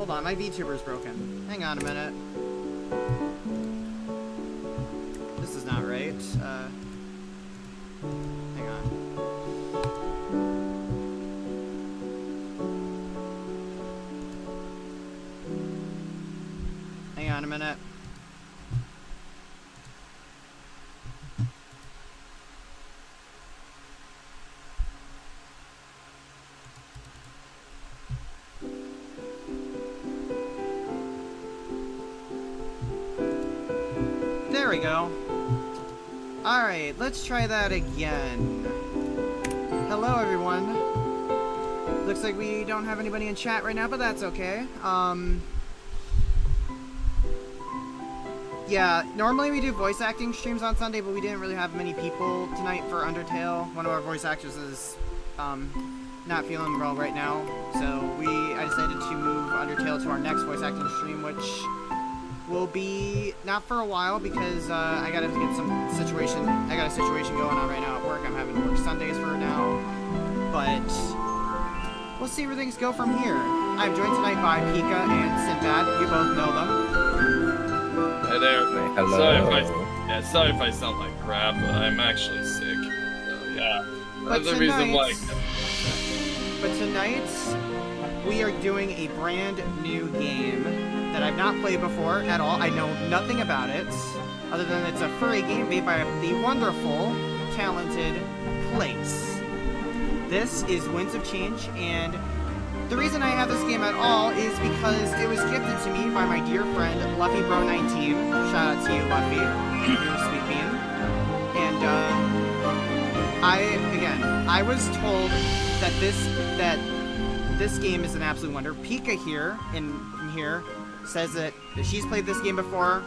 Hold on, my VTuber's broken. Hang on a minute. This is not right. Hang on. Hang on a minute. There we go. Alright, let's try that again. Hello, everyone. Looks like we don't have anybody in chat right now, but that's okay. Yeah, normally we do voice acting streams on Sunday, but we didn't really have many people tonight for Undertale. One of our voice actors is, not feeling well right now, so I decided to move Undertale to our next voice acting stream, which will be not for a while because I got a situation going on right now at work. I'm having to work Sundays for now, but we'll see where things go from here. I'm joined tonight by Pika and Sinbad. You both know them. Hey there. Hello. Sorry if I sound like crap, but I'm actually sick. So, yeah. But That's the reason why. But tonight, we are doing a brand new game that I've not played before at all. I know nothing about it, other than it's a furry game made by the wonderful, talented Place. This is Winds of Change, and the reason I have this game at all is because it was gifted to me by my dear friend, LuffyBro19. Shout out to you, Luffy. You're a sweet bean. And, I was told that this game is an absolute wonder. Pika here, from here, says that she's played this game before.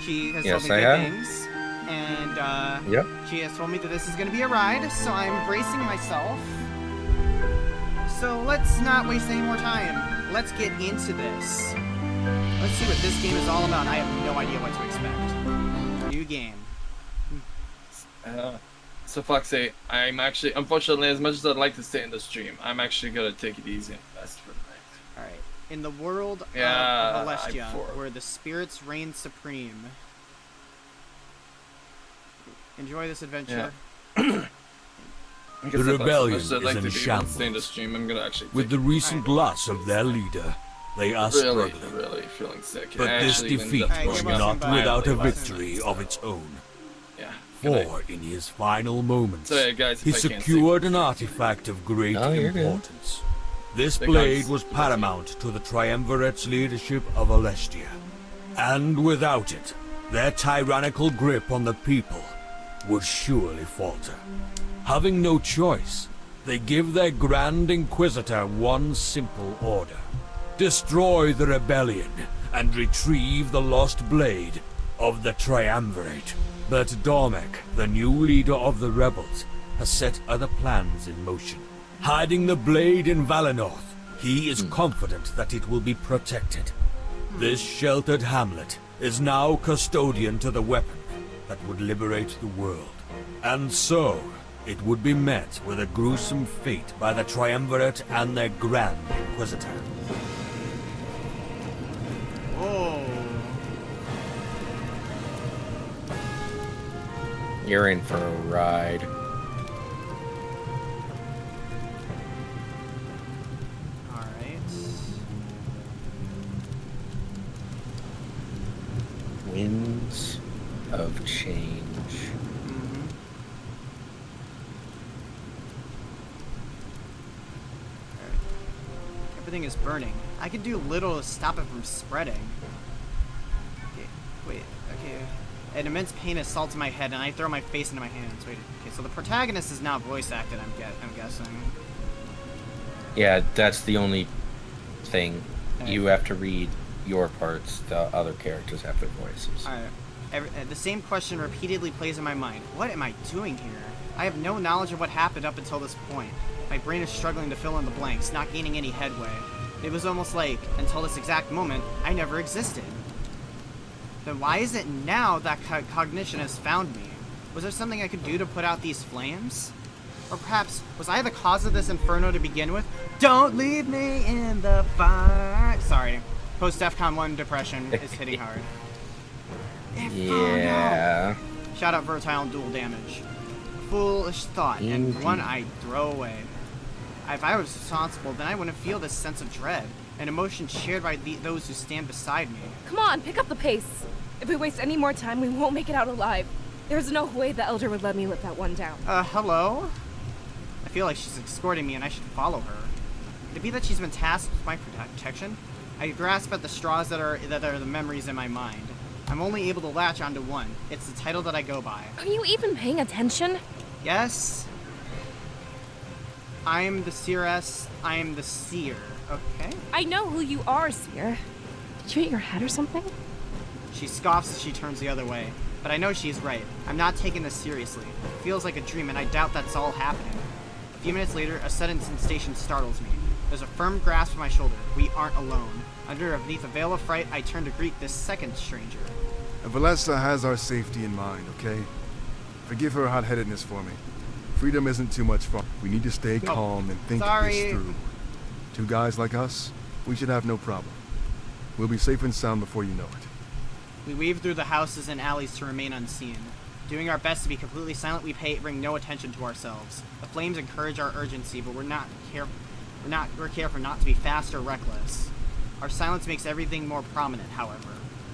She has told me good things. And, yep. She has told me that this is going to be a ride, so I'm bracing myself. So let's not waste any more time. Let's get into this. Let's see what this game is all about. I have no idea what to expect. New game. So Foxy, I'm actually, unfortunately, as much as I'd like to stay in the stream, I'm actually gonna take it easy and fast for the night. Alright. In the world of Alestia, where the spirits reign supreme. Enjoy this adventure. Yeah. The rebellion is in shambles. shambles. With the recent loss of their leader, they are struggling. Really feeling sick. But this defeat was not without a victory of its own. Yeah. For in his final moments, guys, he secured an artifact of great importance. This blade was paramount to the Triumvirate's leadership of Alestia. And without it, their tyrannical grip on the people would surely falter. Having no choice, they give their Grand Inquisitor one simple order. Destroy the rebellion and retrieve the lost blade of the Triumvirate. But Dormek, the new leader of the rebels, has set other plans in motion. Hiding the blade in Valinor, he is confident that it will be protected. This sheltered hamlet is now custodian to the weapon that would liberate the world. And so, it would be met with a gruesome fate by the Triumvirate and their Grand Inquisitor. Oh. You're in for a ride. Alright. Winds of Change. Everything is burning. I can do little to stop it from spreading. Okay, wait, okay. An immense pain assaults my head and I throw my face into my hands. Wait, okay, so the protagonist is now voice acted, I'm guessing. Yeah, that's the only thing. Right. You have to read your parts, the other characters have their voices. Alright. The same question repeatedly plays in my mind. What am I doing here? I have no knowledge of what happened up until this point. My brain is struggling to fill in the blanks, not gaining any headway. It was almost like, until this exact moment, I never existed. Then why is it now that cognition has found me? Was there something I could do to put out these flames? Or perhaps, was I the cause of this inferno to begin with? Don't leave me in the fire! Sorry, Post DEFCON 1 depression is hitting hard. Yeah. Shout out Versatile and dual damage. Foolish thought, and one I'd throw away. If I was responsible, then I wouldn't feel this sense of dread, an emotion shared by those who stand beside me. Come on, pick up the pace. If we waste any more time, we won't make it out alive. There's no way the Elder would let me let that one down. Hello? I feel like she's escorting me and I should follow her. Could it be that she's been tasked with my protection? I grasp at the straws that are the memories in my mind. I'm only able to latch onto one. It's the title that I go by. Are you even paying attention? Yes. I'm the seeress. I'm the seer. Okay. I know who you are, Seer. Did you hit your head or something? She scoffs as she turns the other way. But I know she's right. I'm not taking this seriously. It feels like a dream, and I doubt that's all happening. A few minutes later, a sudden sensation startles me. There's a firm grasp on my shoulder. We aren't alone. Underneath a veil of fright, I turn to greet this second stranger. Valessa has our safety in mind, okay? Forgive her hot-headedness for me. Freedom isn't too much fun. We need to stay calm and think this through. Two guys like us, we should have no problem. We'll be safe and sound before you know it. We weave through the houses and alleys to remain unseen. Doing our best to be completely silent, we bring no attention to ourselves. The flames encourage our urgency, but we're careful not to be fast or reckless. Our silence makes everything more prominent, however.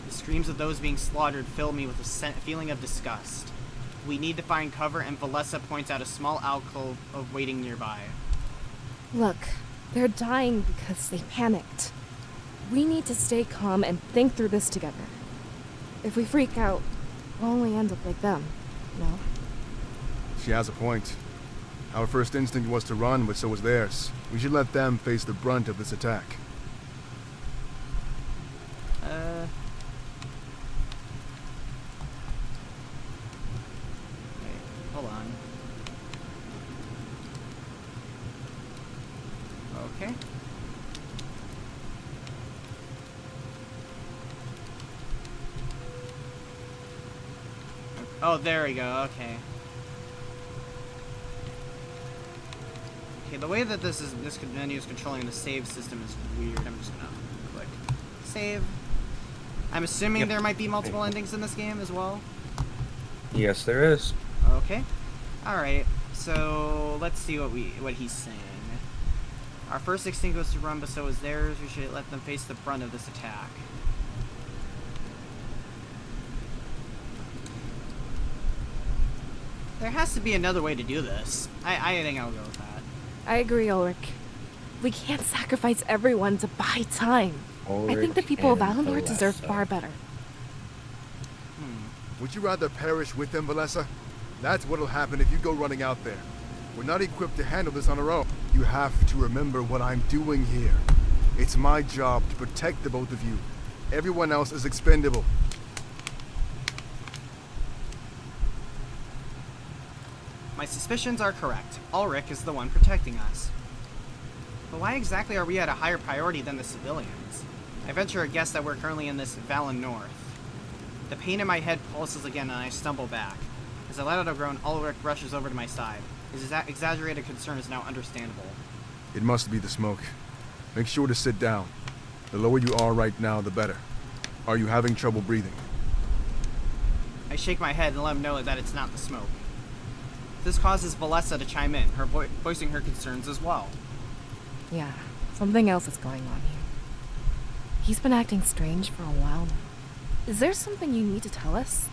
The screams of those being slaughtered fill me with a feeling of disgust. We need to find cover, and Valessa points out a small alcove waiting nearby. Look, they're dying because they panicked. We need to stay calm and think through this together. If we freak out, we'll only end up like them, no? She has a point. Our first instinct was to run, but so was theirs. We should let them face the brunt of this attack. Wait, hold on. Okay. Oh, there we go, okay. Okay, the way that this menu is controlling the save system is weird. I'm just gonna click save. I'm assuming there might be multiple endings in this game as well. Yes, there is. Okay. Alright, so let's see what he's saying. Our first instinct was to run, but so is theirs. We should let them face the brunt of this attack. There has to be another way to do this. I think I'll go with that. I agree, Ulrich. We can't sacrifice everyone to buy time. I think the people of Valinor deserve far better. Would you rather perish with them, Valessa? That's what'll happen if you go running out there. We're not equipped to handle this on our own. You have to remember what I'm doing here. It's my job to protect the both of you. Everyone else is expendable. My suspicions are correct. Ulrich is the one protecting us. But why exactly are we at a higher priority than the civilians? I venture a guess that we're currently in this Valen North. The pain in my head pulses again and I stumble back. As I let out a groan, Ulrich rushes over to my side. His exaggerated concern is now understandable. It must be the smoke. Make sure to sit down. The lower you are right now, the better. Are you having trouble breathing? I shake my head and let him know that it's not the smoke. This causes Valessa to chime in, her voicing her concerns as well. Yeah, something else is going on here. He's been acting strange for a while now. Is there something you need to tell us?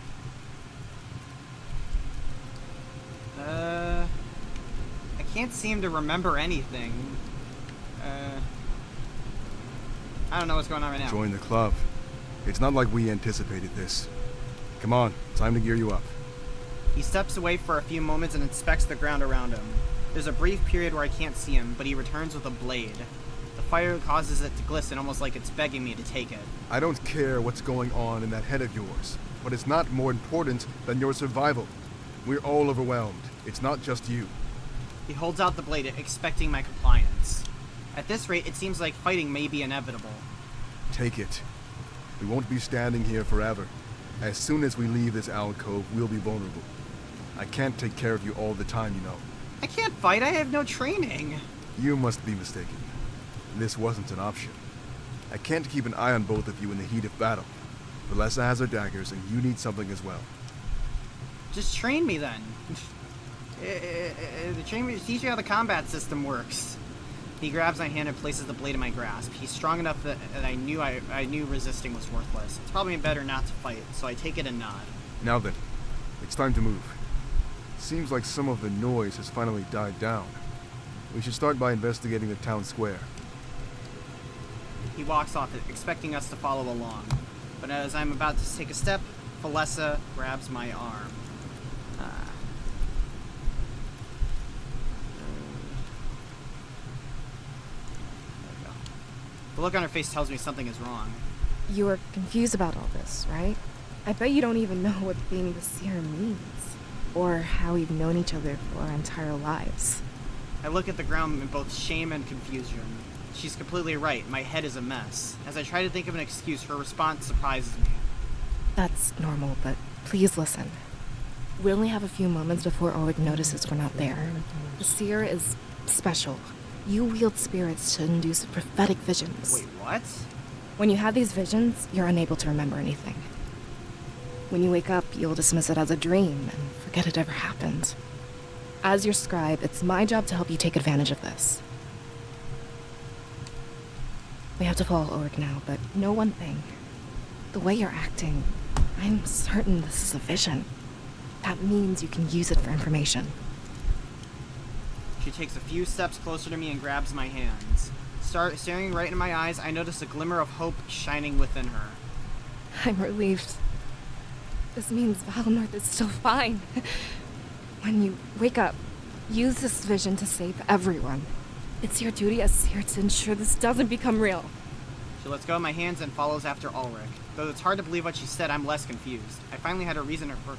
I can't seem to remember anything. I don't know what's going on right now. Join the club. It's not like we anticipated this. Come on, time to gear you up. He steps away for a few moments and inspects the ground around him. There's a brief period where I can't see him, but he returns with a blade. The fire causes it to glisten, almost like it's begging me to take it. I don't care what's going on in that head of yours, but it's not more important than your survival. We're all overwhelmed. It's not just you. He holds out the blade, expecting my compliance. At this rate, it seems like fighting may be inevitable. Take it. We won't be standing here forever. As soon as we leave this alcove, we'll be vulnerable. I can't take care of you all the time, you know. I can't fight, I have no training. You must be mistaken. This wasn't an option. I can't keep an eye on both of you in the heat of battle. Valessa has her daggers, and you need something as well. Just train me then. Train me, teach me how the combat system works. He grabs my hand and places the blade in my grasp. He's strong enough that I knew resisting was worthless. It's probably better not to fight, so I take it and nod. Now then, it's time to move. Seems like some of the noise has finally died down. We should start by investigating the town square. He walks off, expecting us to follow along. But as I'm about to take a step, Valessa grabs my arm. The look on her face tells me something is wrong. You are confused about all this, right? I bet you don't even know what being the seer means, or how we've known each other for our entire lives. I look at the ground in both shame and confusion. She's completely right. My head is a mess. As I try to think of an excuse, her response surprises me. That's normal, but please listen. We only have a few moments before Ulrich notices we're not there. The seer is special. You wield spirits to induce prophetic visions. Wait, what? When you have these visions, you're unable to remember anything. When you wake up, you'll dismiss it as a dream and forget it ever happened. As your scribe, it's my job to help you take advantage of this. We have to follow Ulrich now, but know one thing. The way you're acting, I'm certain this is a vision. That means you can use it for information. She takes a few steps closer to me and grabs my hands. Staring right in my eyes, I notice a glimmer of hope shining within her. I'm relieved. This means Valinor is still fine. When you wake up, use this vision to save everyone. It's your duty as seer to ensure this doesn't become real. She lets go of my hands and follows after Ulrich. Though it's hard to believe what she said, I'm less confused. I finally had a reason for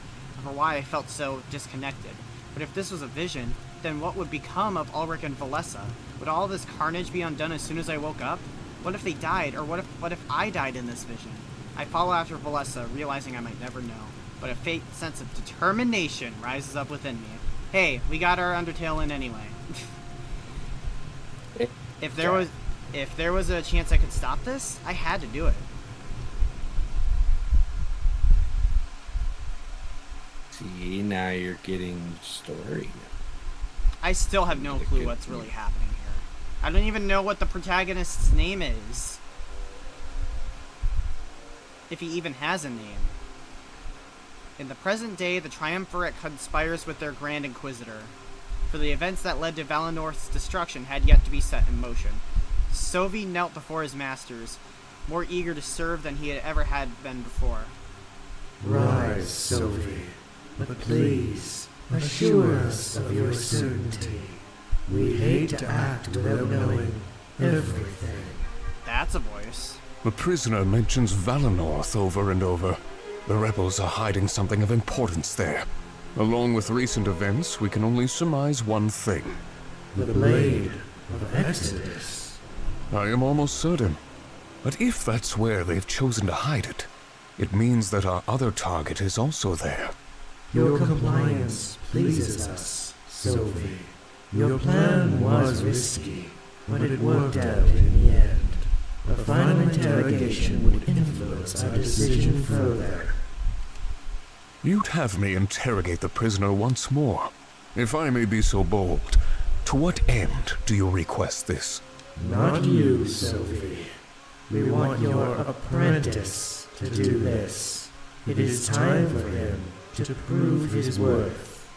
why I felt so disconnected. But if this was a vision, then what would become of Ulrich and Valessa? Would all this carnage be undone as soon as I woke up? What if they died, or what if I died in this vision? I follow after Valessa, realizing I might never know. But a faint sense of determination rises up within me. Hey, we got our Undertale in anyway. If there was a chance I could stop this, I had to do it. See, now you're getting story. I still have no clue what's really happening here. I don't even know what the protagonist's name is. If he even has a name. In the present day, the Triumvirate conspires with their Grand Inquisitor, for the events that led to Valinor's destruction had yet to be set in motion. Sovi knelt before his masters, more eager to serve than he had ever been before. Rise, Sovi, but please, assure us of your certainty. We hate to act without knowing everything. That's a voice. The prisoner mentions Valinor over and over. The rebels are hiding something of importance there. Along with recent events, we can only surmise one thing. The Blade of Exodus. I am almost certain. But if that's where they've chosen to hide it, it means that our other target is also there. Your compliance pleases us, Sophie. Your plan was risky, but it worked out in the end. A final interrogation would influence our decision further. You'd have me interrogate the prisoner once more. If I may be so bold, to what end do you request this? Not you, Sophie. We want your apprentice to do this. It is time for him to prove his worth.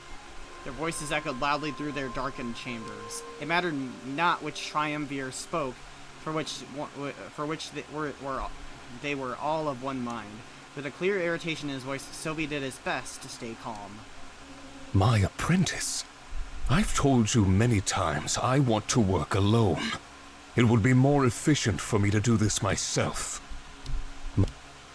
Their voices echoed loudly through their darkened chambers. It mattered not which triumvir spoke, for which they were all of one mind. With a clear irritation in his voice, Sylvie did his best to stay calm. My apprentice? I've told you many times I want to work alone. It would be more efficient for me to do this myself.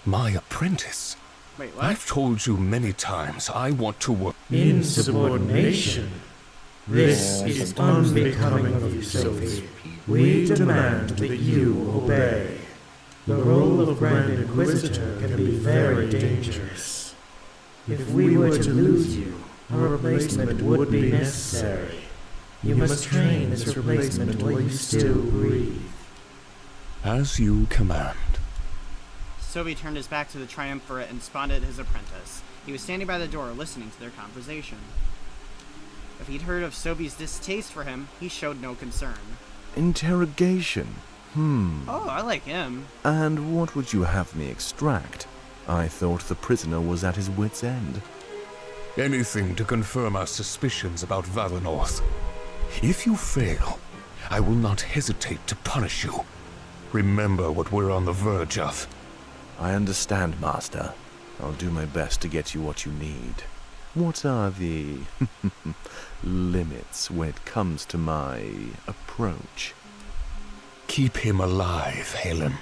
My apprentice? Wait, what? I've told you many times I want to work... Insubordination. This is unbecoming of you, Sophie. We demand that you obey. The role of Grand Inquisitor can be very dangerous. If we were to lose you, a replacement would be necessary. You must train this replacement while you still breathe. As you command. Sobi turned his back to the triumvirate and spotted his apprentice. He was standing by the door, listening to their conversation. If he'd heard of Sobi's distaste for him, he showed no concern. Interrogation? Oh, I like him. And what would you have me extract? I thought the prisoner was at his wit's end. Anything to confirm our suspicions about Valinor. If you fail, I will not hesitate to punish you. Remember what we're on the verge of. I understand, Master. I'll do my best to get you what you need. What are the limits when it comes to my approach? Keep him alive, Halen.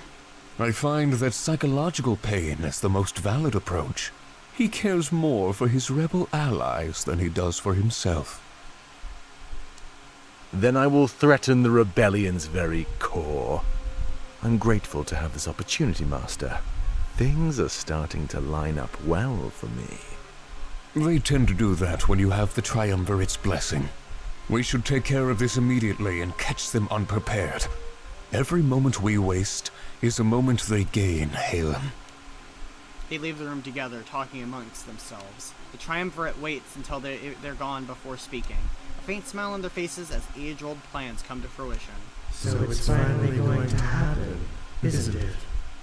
I find that psychological pain is the most valid approach. He cares more for his rebel allies than he does for himself. Then I will threaten the rebellion's very core. I'm grateful to have this opportunity, Master. Things are starting to line up well for me. They tend to do that when you have the Triumvirate's blessing. We should take care of this immediately and catch them unprepared. Every moment we waste is a moment they gain, Halen. They leave the room together, talking amongst themselves. The triumvirate waits until they're gone before speaking. A faint smile on their faces as age-old plans come to fruition. So it's finally going to happen, isn't it?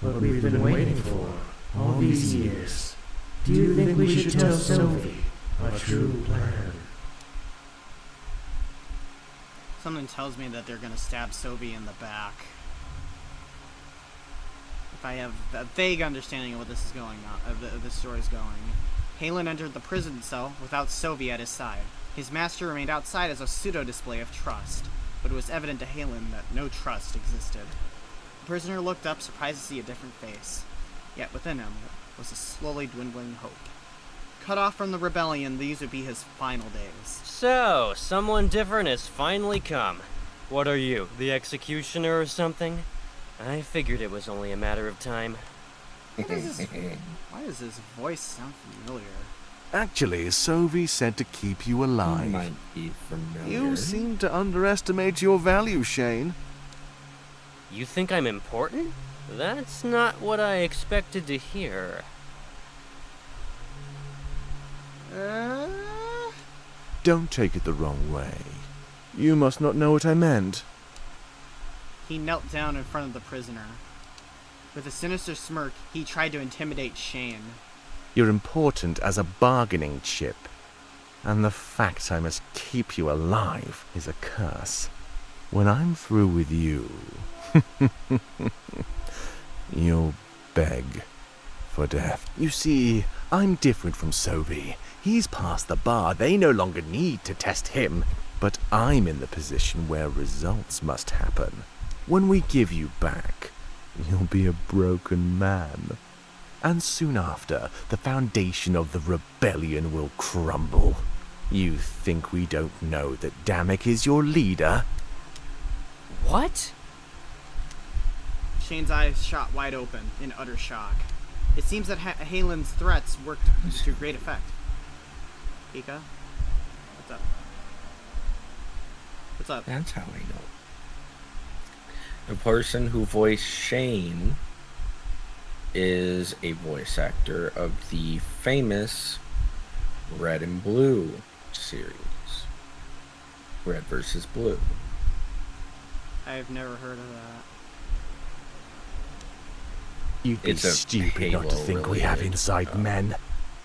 What we've been waiting for all these years. Do you think we should tell Sophie our true plan? Something tells me that they're gonna stab Sophie in the back. If I have a vague understanding of what this is going on, of this story's going. Halen entered the prison cell without Sophie at his side. His master remained outside as a pseudo-display of trust, but it was evident to Halen that no trust existed. The prisoner looked up, surprised to see a different face. Yet within him was a slowly dwindling hope. Cut off from the rebellion, these would be his final days. So, someone different has finally come. What are you, the executioner or something? I figured it was only a matter of time. Why does his voice sound familiar? Actually, Sophie said to keep you alive. Might be familiar. You seem to underestimate your value, Shane. You think I'm important? That's not what I expected to hear. Don't take it the wrong way. You must not know what I meant. He knelt down in front of the prisoner. With a sinister smirk, he tried to intimidate Shane. You're important as a bargaining chip. And the fact I must keep you alive is a curse. When I'm through with you, you'll beg for death. You see, I'm different from Sophie. He's past the bar. They no longer need to test him. But I'm in the position where results must happen. When we give you back, you'll be a broken man. And soon after, the foundation of the rebellion will crumble. You think we don't know that Damek is your leader? What? Shane's eyes shot wide open in utter shock. It seems that Halen's threats worked to great effect. Pika? What's up? What's up? That's how I know. The person who voiced Shane is a voice actor of the famous Red and Blue series. Red versus Blue. I've never heard of that. You'd be stupid not to think we have inside men.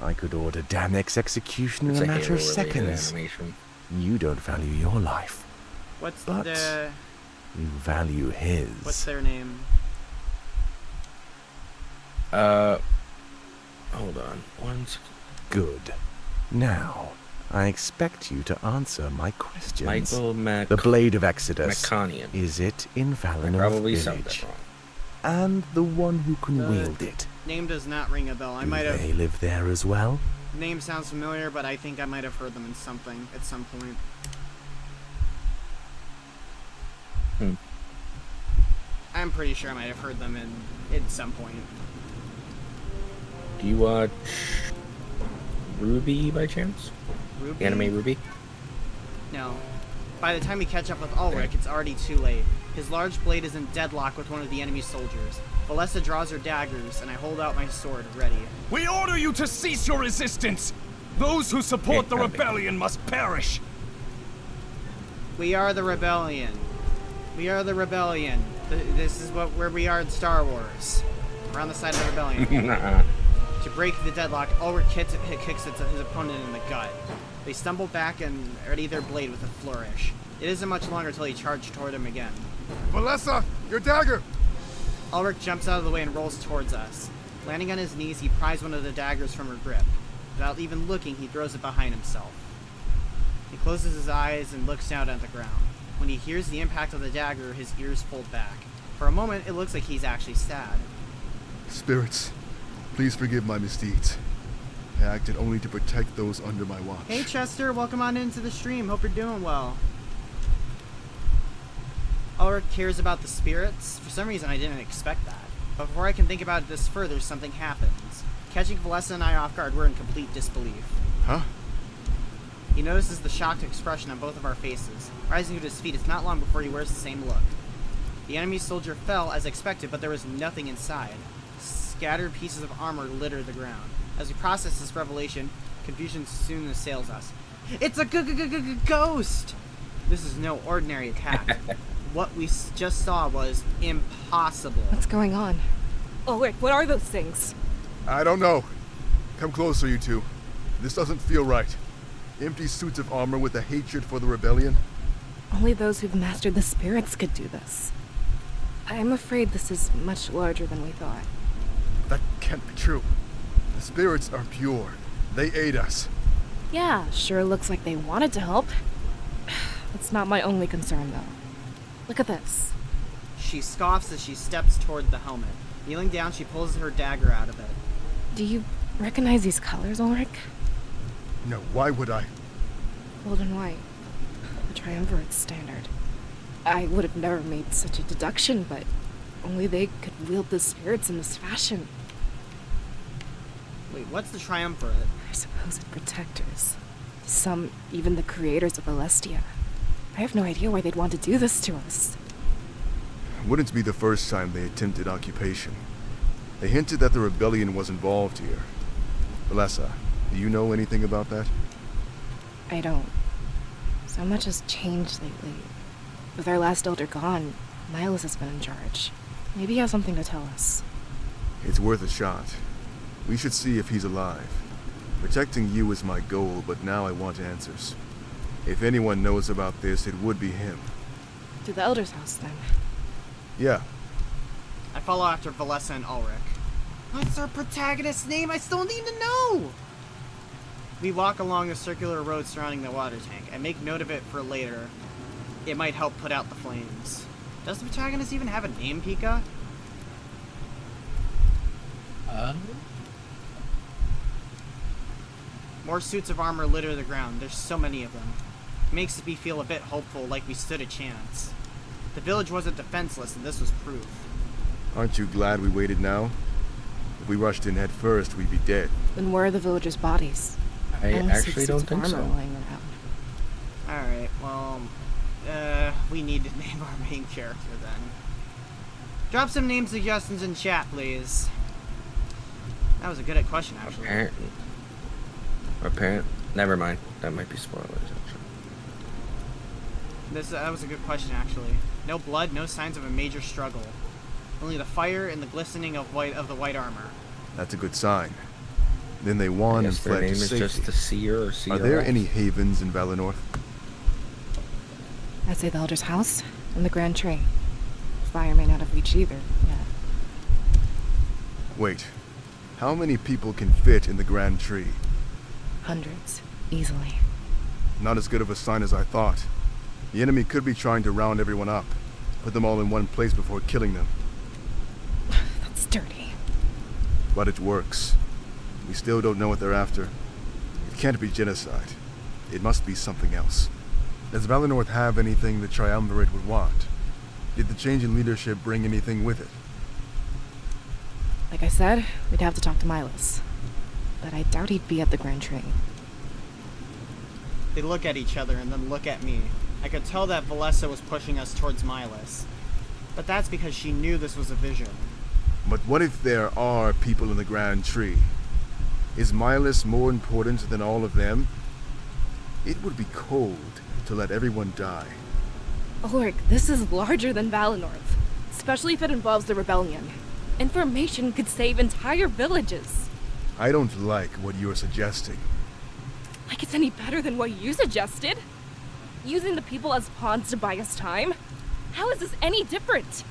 I could order Damek's execution in a matter of seconds. Animation. You don't value your life. What's But the... you value his. What's their name? Hold on. One second. Good. Now, I expect you to answer my questions. Michael The Blade of Exodus. Maconian. Is it in Valinor Probably something Village? wrong. And the one who can wield it. Name does not ring a bell. I might Do have... they live there as well? Name sounds familiar, but I think I might have heard them in something at some point. I'm pretty sure I might have heard them at some point. Do you watch Ruby by chance? Ruby? Anime Ruby? No. By the time we catch up with Ulrich, it's already too late. His large blade is in deadlock with one of the enemy soldiers. Valessa draws her daggers, and I hold out my sword, ready. We order you to cease your resistance! Those who support the rebellion must perish! We are the rebellion. We are the rebellion. This is where we are in Star Wars. We're on the side of the rebellion. To break the deadlock, Ulrich kicks his opponent in the gut. They stumble back and ready their blade with a flourish. It isn't much longer till he charged toward him again. Valessa, your dagger! Ulrich jumps out of the way and rolls towards us. Landing on his knees, he pries one of the daggers from her grip. Without even looking, he throws it behind himself. He closes his eyes and looks down at the ground. When he hears the impact of the dagger, his ears fold back. For a moment, it looks like he's actually sad. Spirits, please forgive my misdeeds. I acted only to protect those under my watch. Hey Chester, welcome on into the stream. Hope you're doing well. Ulrich cares about the spirits. For some reason, I didn't expect that. But before I can think about this further, something happens. Catching Valessa and I off guard, we're in complete disbelief. Huh? He notices the shocked expression on both of our faces. Rising to his feet, it's not long before he wears the same look. The enemy soldier fell as expected, but there was nothing inside. Scattered pieces of armor litter the ground. As we process this revelation, confusion soon assails us. It's a ghost! This is no ordinary attack. What we just saw was impossible. What's going on? Ulrich, what are those things? I don't know. Come closer, you two. This doesn't feel right. Empty suits of armor with a hatred for the rebellion. Only those who've mastered the spirits could do this. I'm afraid this is much larger than we thought. That can't be true. The spirits are pure. They aid us. Yeah, sure looks like they wanted to help. That's not my only concern, though. Look at this. She scoffs as she steps toward the helmet. Kneeling down, she pulls her dagger out of it. Do you recognize these colors, Ulrich? No, why would I? Gold and white. The triumvirate standard. I would have never made such a deduction, but only they could wield the spirits in this fashion. Wait, what's the triumvirate? Our supposed protectors. Some even the creators of Alestia. I have no idea why they'd want to do this to us. Wouldn't be the first time they attempted occupation. They hinted that the rebellion was involved here. Valessa, do you know anything about that? I don't. So much has changed lately. With our last elder gone, Miles has been in charge. Maybe he has something to tell us. It's worth a shot. We should see if he's alive. Protecting you is my goal, but now I want answers. If anyone knows about this, it would be him. To the elder's house, then. Yeah. I follow after Valessa and Ulrich. What's our protagonist's name? I still need to know! We walk along the circular road surrounding the water tank. I make note of it for later. It might help put out the flames. Does the protagonist even have a name, Pika? More suits of armor litter the ground. There's so many of them. It makes me feel a bit hopeful, like we stood a chance. The village wasn't defenseless, and this was proof. Aren't you glad we waited now? If we rushed in head first, we'd be dead. Then where are the villagers' bodies? I actually don't think so. Alright, well, we need to name our main character then. Drop some name suggestions in chat, please. That was a good question, actually. Never mind. That might be spoilers, actually. That was a good question, actually. No blood, no signs of a major struggle. Only the fire and the glistening of the white armor. That's a good sign. Then they won and fled to safety. Just the seer or seer. Are there any havens in Valinor? I'd say the elder's house and the Grand Tree. Fire may not have reached either yet. Wait. How many people can fit in the Grand Tree? Hundreds. Easily. Not as good of a sign as I thought. The enemy could be trying to round everyone up. Put them all in one place before killing them. That's dirty. But it works. We still don't know what they're after. It can't be genocide. It must be something else. Does Valinor have anything the Triumvirate would want? Did the change in leadership bring anything with it? Like I said, we'd have to talk to Milos. But I doubt he'd be at the Grand Tree. They look at each other and then look at me. I could tell that Valessa was pushing us towards Milos. But that's because she knew this was a vision. But what if there are people in the Grand Tree? Is Milas more important than all of them? It would be cold to let everyone die. Ulrich, this is larger than Valenorth, especially if it involves the rebellion. Information could save entire villages. I don't like what you're suggesting. Like it's any better than what you suggested? Using the people as pawns to buy us time? How is this any different?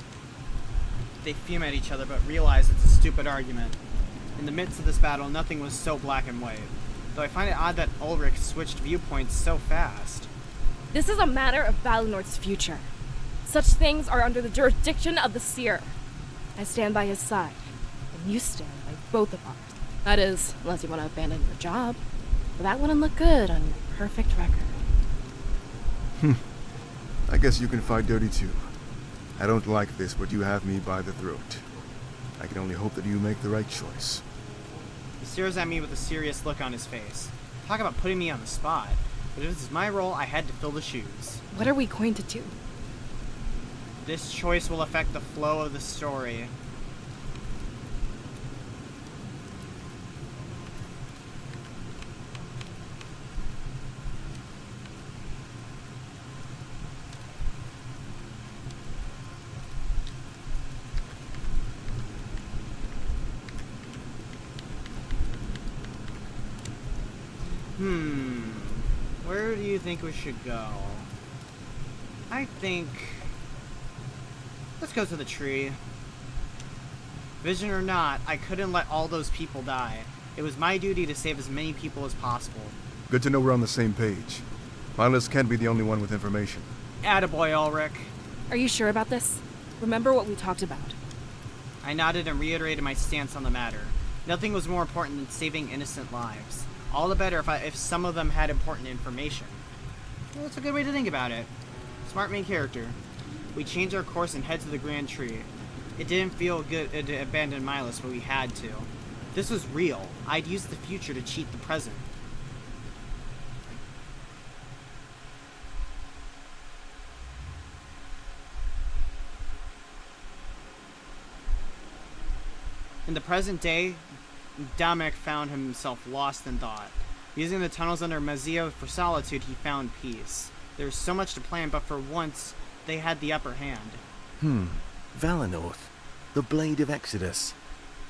They fume at each other but realize it's a stupid argument. In the midst of this battle, nothing was so black and white. Though I find it odd that Ulrich switched viewpoints so fast. This is a matter of Valenorth's future. Such things are under the jurisdiction of the Seer. I stand by his side, and you stand by both of ours. That is, unless you want to abandon your job. But that wouldn't look good on your perfect record. I guess you can fight dirty too. I don't like this, but you have me by the throat. I can only hope that you make the right choice. He stares at me with a serious look on his face. Talk about putting me on the spot. But if this is my role, I had to fill the shoes. What are we going to do? This choice will affect the flow of the story. Where do you think we should go? I think... let's go to the tree. Vision or not, I couldn't let all those people die. It was my duty to save as many people as possible. Good to know we're on the same page. Milas can't be the only one with information. Attaboy, Ulrich. Are you sure about this? Remember what we talked about? I nodded and reiterated my stance on the matter. Nothing was more important than saving innocent lives. All the better if some of them had important information. Well, that's a good way to think about it. Smart main character. We changed our course and head to the Grand Tree. It didn't feel good to abandon Milas, but we had to. This was real. I'd use the future to cheat the present. In the present day, Damek found himself lost in thought. Using the tunnels under Mazio for solitude, he found peace. There was so much to plan, but for once, they had the upper hand. Valenorth. The Blade of Exodus.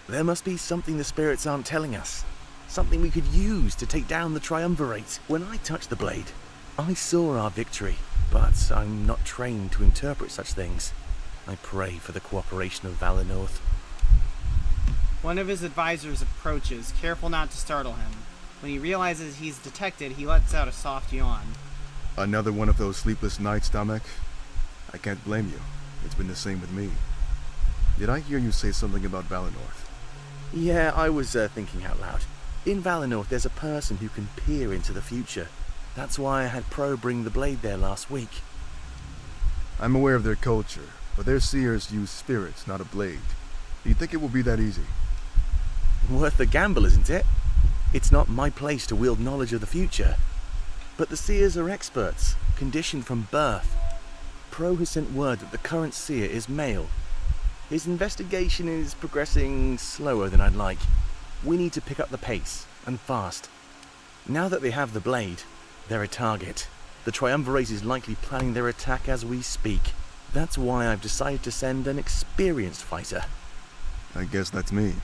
There must be something the spirits aren't telling us. Something we could use to take down the Triumvirate. When I touched the blade, I saw our victory, but I'm not trained to interpret such things. I pray for the cooperation of Valenorth. One of his advisors approaches, careful not to startle him. When he realizes he's detected, he lets out a soft yawn. Another one of those sleepless nights, Damek? I can't blame you. It's been the same with me. Did I hear you say something about Valenorth? Yeah, I was thinking out loud. In Valenorth, there's a person who can peer into the future. That's why I had Pro bring the blade there last week. I'm aware of their culture, but their seers use spirits, not a blade. Do you think it will be that easy? Worth the gamble, isn't it? It's not my place to wield knowledge of the future. But the seers are experts, conditioned from birth. Pro has sent word that the current seer is male. His investigation is progressing slower than I'd like. We need to pick up the pace, and fast. Now that they have the blade, they're a target. The Triumvirate is likely planning their attack as we speak. That's why I've decided to send an experienced fighter. I guess that's me.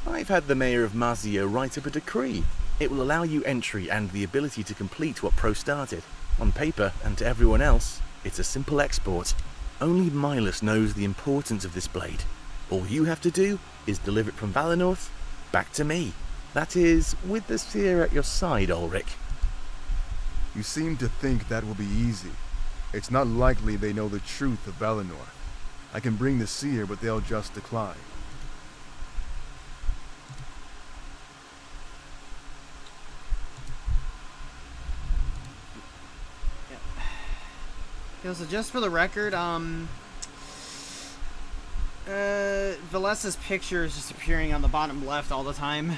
I've had the mayor of Mazio write up a decree. It will allow you entry and the ability to complete what Pro started. On paper, and to everyone else, it's a simple export. Only Milas knows the importance of this blade. All you have to do is deliver it from Valenorth back to me. That is, with the seer at your side, Ulrich. You seem to think that will be easy. It's not likely they know the truth of Valenorth. I can bring the seer, but they'll just decline. So just for the record, Valesa's picture is just appearing on the bottom left all the time.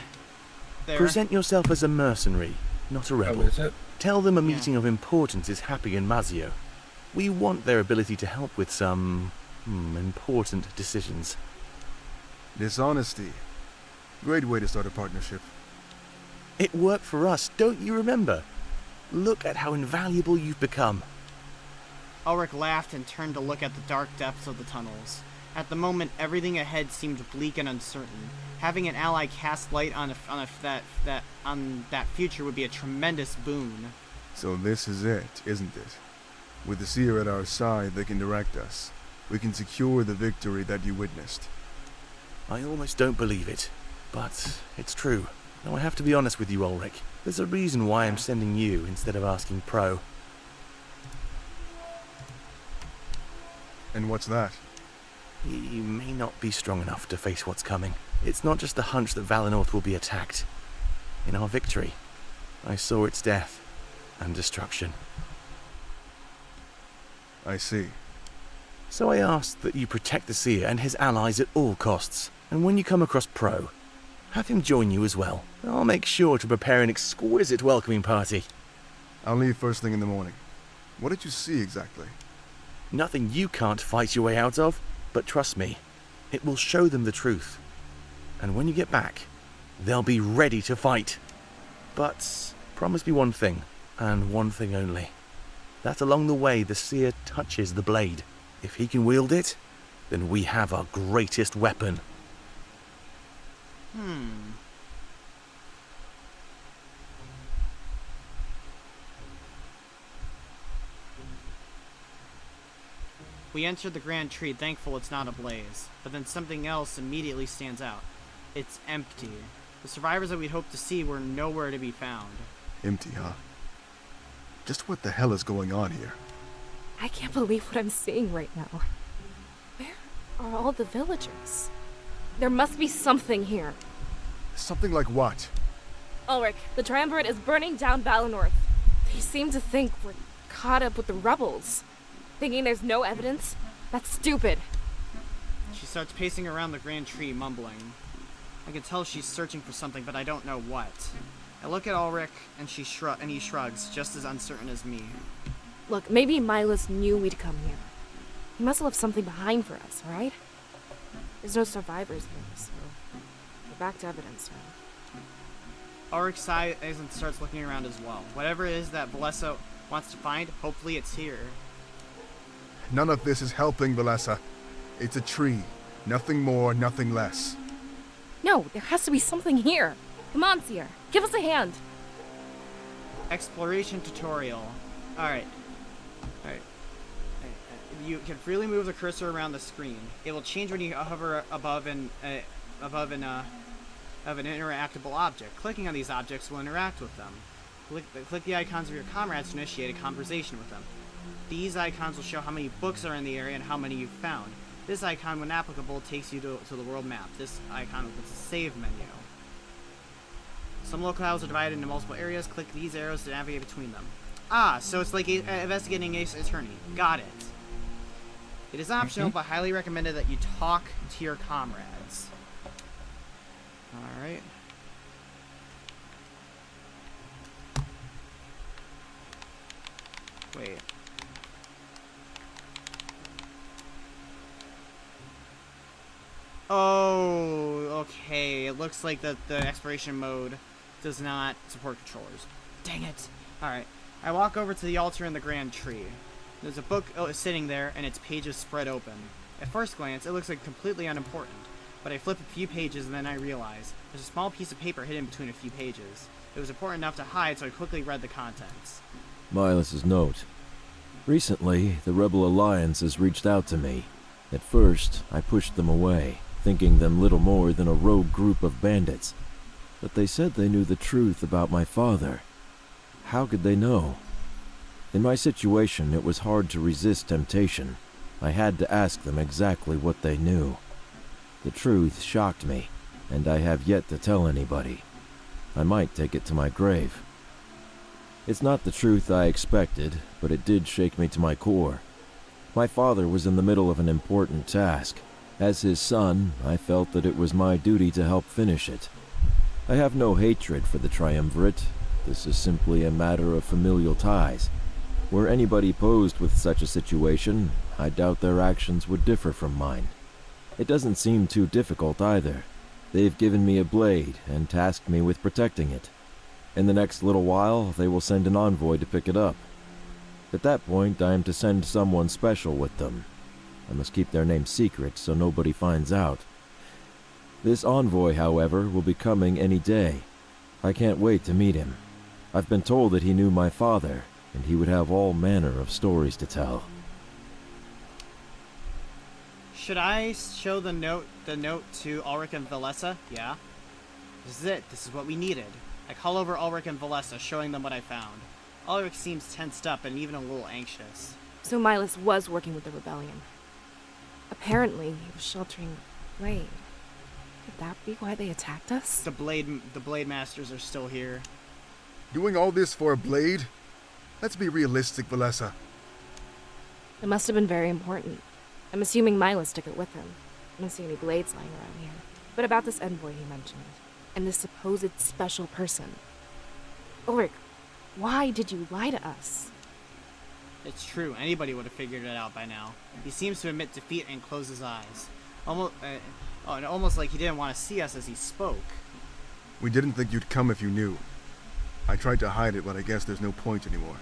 There. Present yourself as a mercenary, not a rebel. Oh, is it? Tell them a meeting of importance is happening in Mazio. We want their ability to help with some important decisions. Dishonesty. Great way to start a partnership. It worked for us, don't you remember? Look at how invaluable you've become. Ulrich laughed and turned to look at the dark depths of the tunnels. At the moment, everything ahead seemed bleak and uncertain. Having an ally cast light on that future would be a tremendous boon. So this is it, isn't it? With the seer at our side that can direct us, we can secure the victory that you witnessed. I almost don't believe it, but it's true. Now I have to be honest with you, Ulrich. There's a reason why I'm sending you instead of asking Pro. And what's that? He may not be strong enough to face what's coming. It's not just a hunch that Valinor will be attacked. In our victory, I saw its death and destruction. I see. So I asked that you protect the Seer and his allies at all costs. And when you come across Pro, have him join you as well. I'll make sure to prepare an exquisite welcoming party. I'll leave first thing in the morning. What did you see exactly? Nothing you can't fight your way out of, but trust me, it will show them the truth. And when you get back, they'll be ready to fight. But promise me one thing, and one thing only. That along the way the Seer touches the blade. If he can wield it, then we have our greatest weapon. We enter the grand tree, thankful it's not ablaze. But then something else immediately stands out. It's empty. The survivors that we'd hoped to see were nowhere to be found. Empty, huh? Just what the hell is going on here? I can't believe what I'm seeing right now. Where are all the villagers? There must be something here. Something like what? Ulrich, the Triumvirate is burning down Valinor. They seem to think we're caught up with the rebels. Thinking there's no evidence? That's stupid. She starts pacing around the grand tree, mumbling. I can tell she's searching for something, but I don't know what. I look at Ulrich, and he shrugs, just as uncertain as me. Look, maybe Milas knew we'd come here. He must have left something behind for us, right? There's no survivors here, so we're back to evidence now. Ulrich sighs and starts looking around as well. Whatever it is that Valessa wants to find, hopefully it's here. None of this is helping, Valessa. It's a tree. Nothing more, nothing less. No, there has to be something here. Come on, Seer. Give us a hand. Exploration tutorial. Alright. You can freely move the cursor around the screen. It will change when you hover above an interactable object. Clicking on these objects will interact with them. Click the icons of your comrades to initiate a conversation with them. These icons will show how many books are in the area and how many you've found. This icon, when applicable, takes you to the world map. This icon opens a save menu. Some locales are divided into multiple areas. Click these arrows to navigate between them. Ah, so it's like investigating Ace Attorney. Got it. It is optional, but highly recommended that you talk to your comrades. Alright. Wait. Oh, okay. It looks like the exploration mode does not support controllers. Dang it. Alright. I walk over to the altar in the grand tree. There's a book sitting there, and its pages spread open. At first glance, it looks like completely unimportant, but I flip a few pages and then I realize there's a small piece of paper hidden between a few pages. It was important enough to hide, so I quickly read the contents. Milas's note. Recently, the Rebel Alliance has reached out to me. At first, I pushed them away, thinking them little more than a rogue group of bandits. But they said they knew the truth about my father. How could they know? In my situation, it was hard to resist temptation. I had to ask them exactly what they knew. The truth shocked me, and I have yet to tell anybody. I might take it to my grave. It's not the truth I expected, but it did shake me to my core. My father was in the middle of an important task. As his son, I felt that it was my duty to help finish it. I have no hatred for the Triumvirate. This is simply a matter of familial ties. Were anybody posed with such a situation, I doubt their actions would differ from mine. It doesn't seem too difficult either. They've given me a blade and tasked me with protecting it. In the next little while, they will send an envoy to pick it up. At that point, I am to send someone special with them. I must keep their name secret so nobody finds out. This envoy, however, will be coming any day. I can't wait to meet him. I've been told that he knew my father, and he would have all manner of stories to tell. Should I show the note to Ulrich and Valessa? Yeah. This is it. This is what we needed. I call over Ulrich and Valessa, showing them what I found. Ulrich seems tensed up and even a little anxious. So Milas was working with the rebellion. Apparently, he was sheltering Blade. Could that be why they attacked us? The Blade Masters are still here. Doing all this for a blade? Let's be realistic, Valessa. It must have been very important. I'm assuming Milas took it with him. I don't see any blades lying around here. But about this envoy he mentioned, and this supposed special person. Ulrich, why did you lie to us? It's true. Anybody would have figured it out by now. He seems to admit defeat and close his eyes. Almost like he didn't want to see us as he spoke. We didn't think you'd come if you knew. I tried to hide it, but I guess there's no point anymore.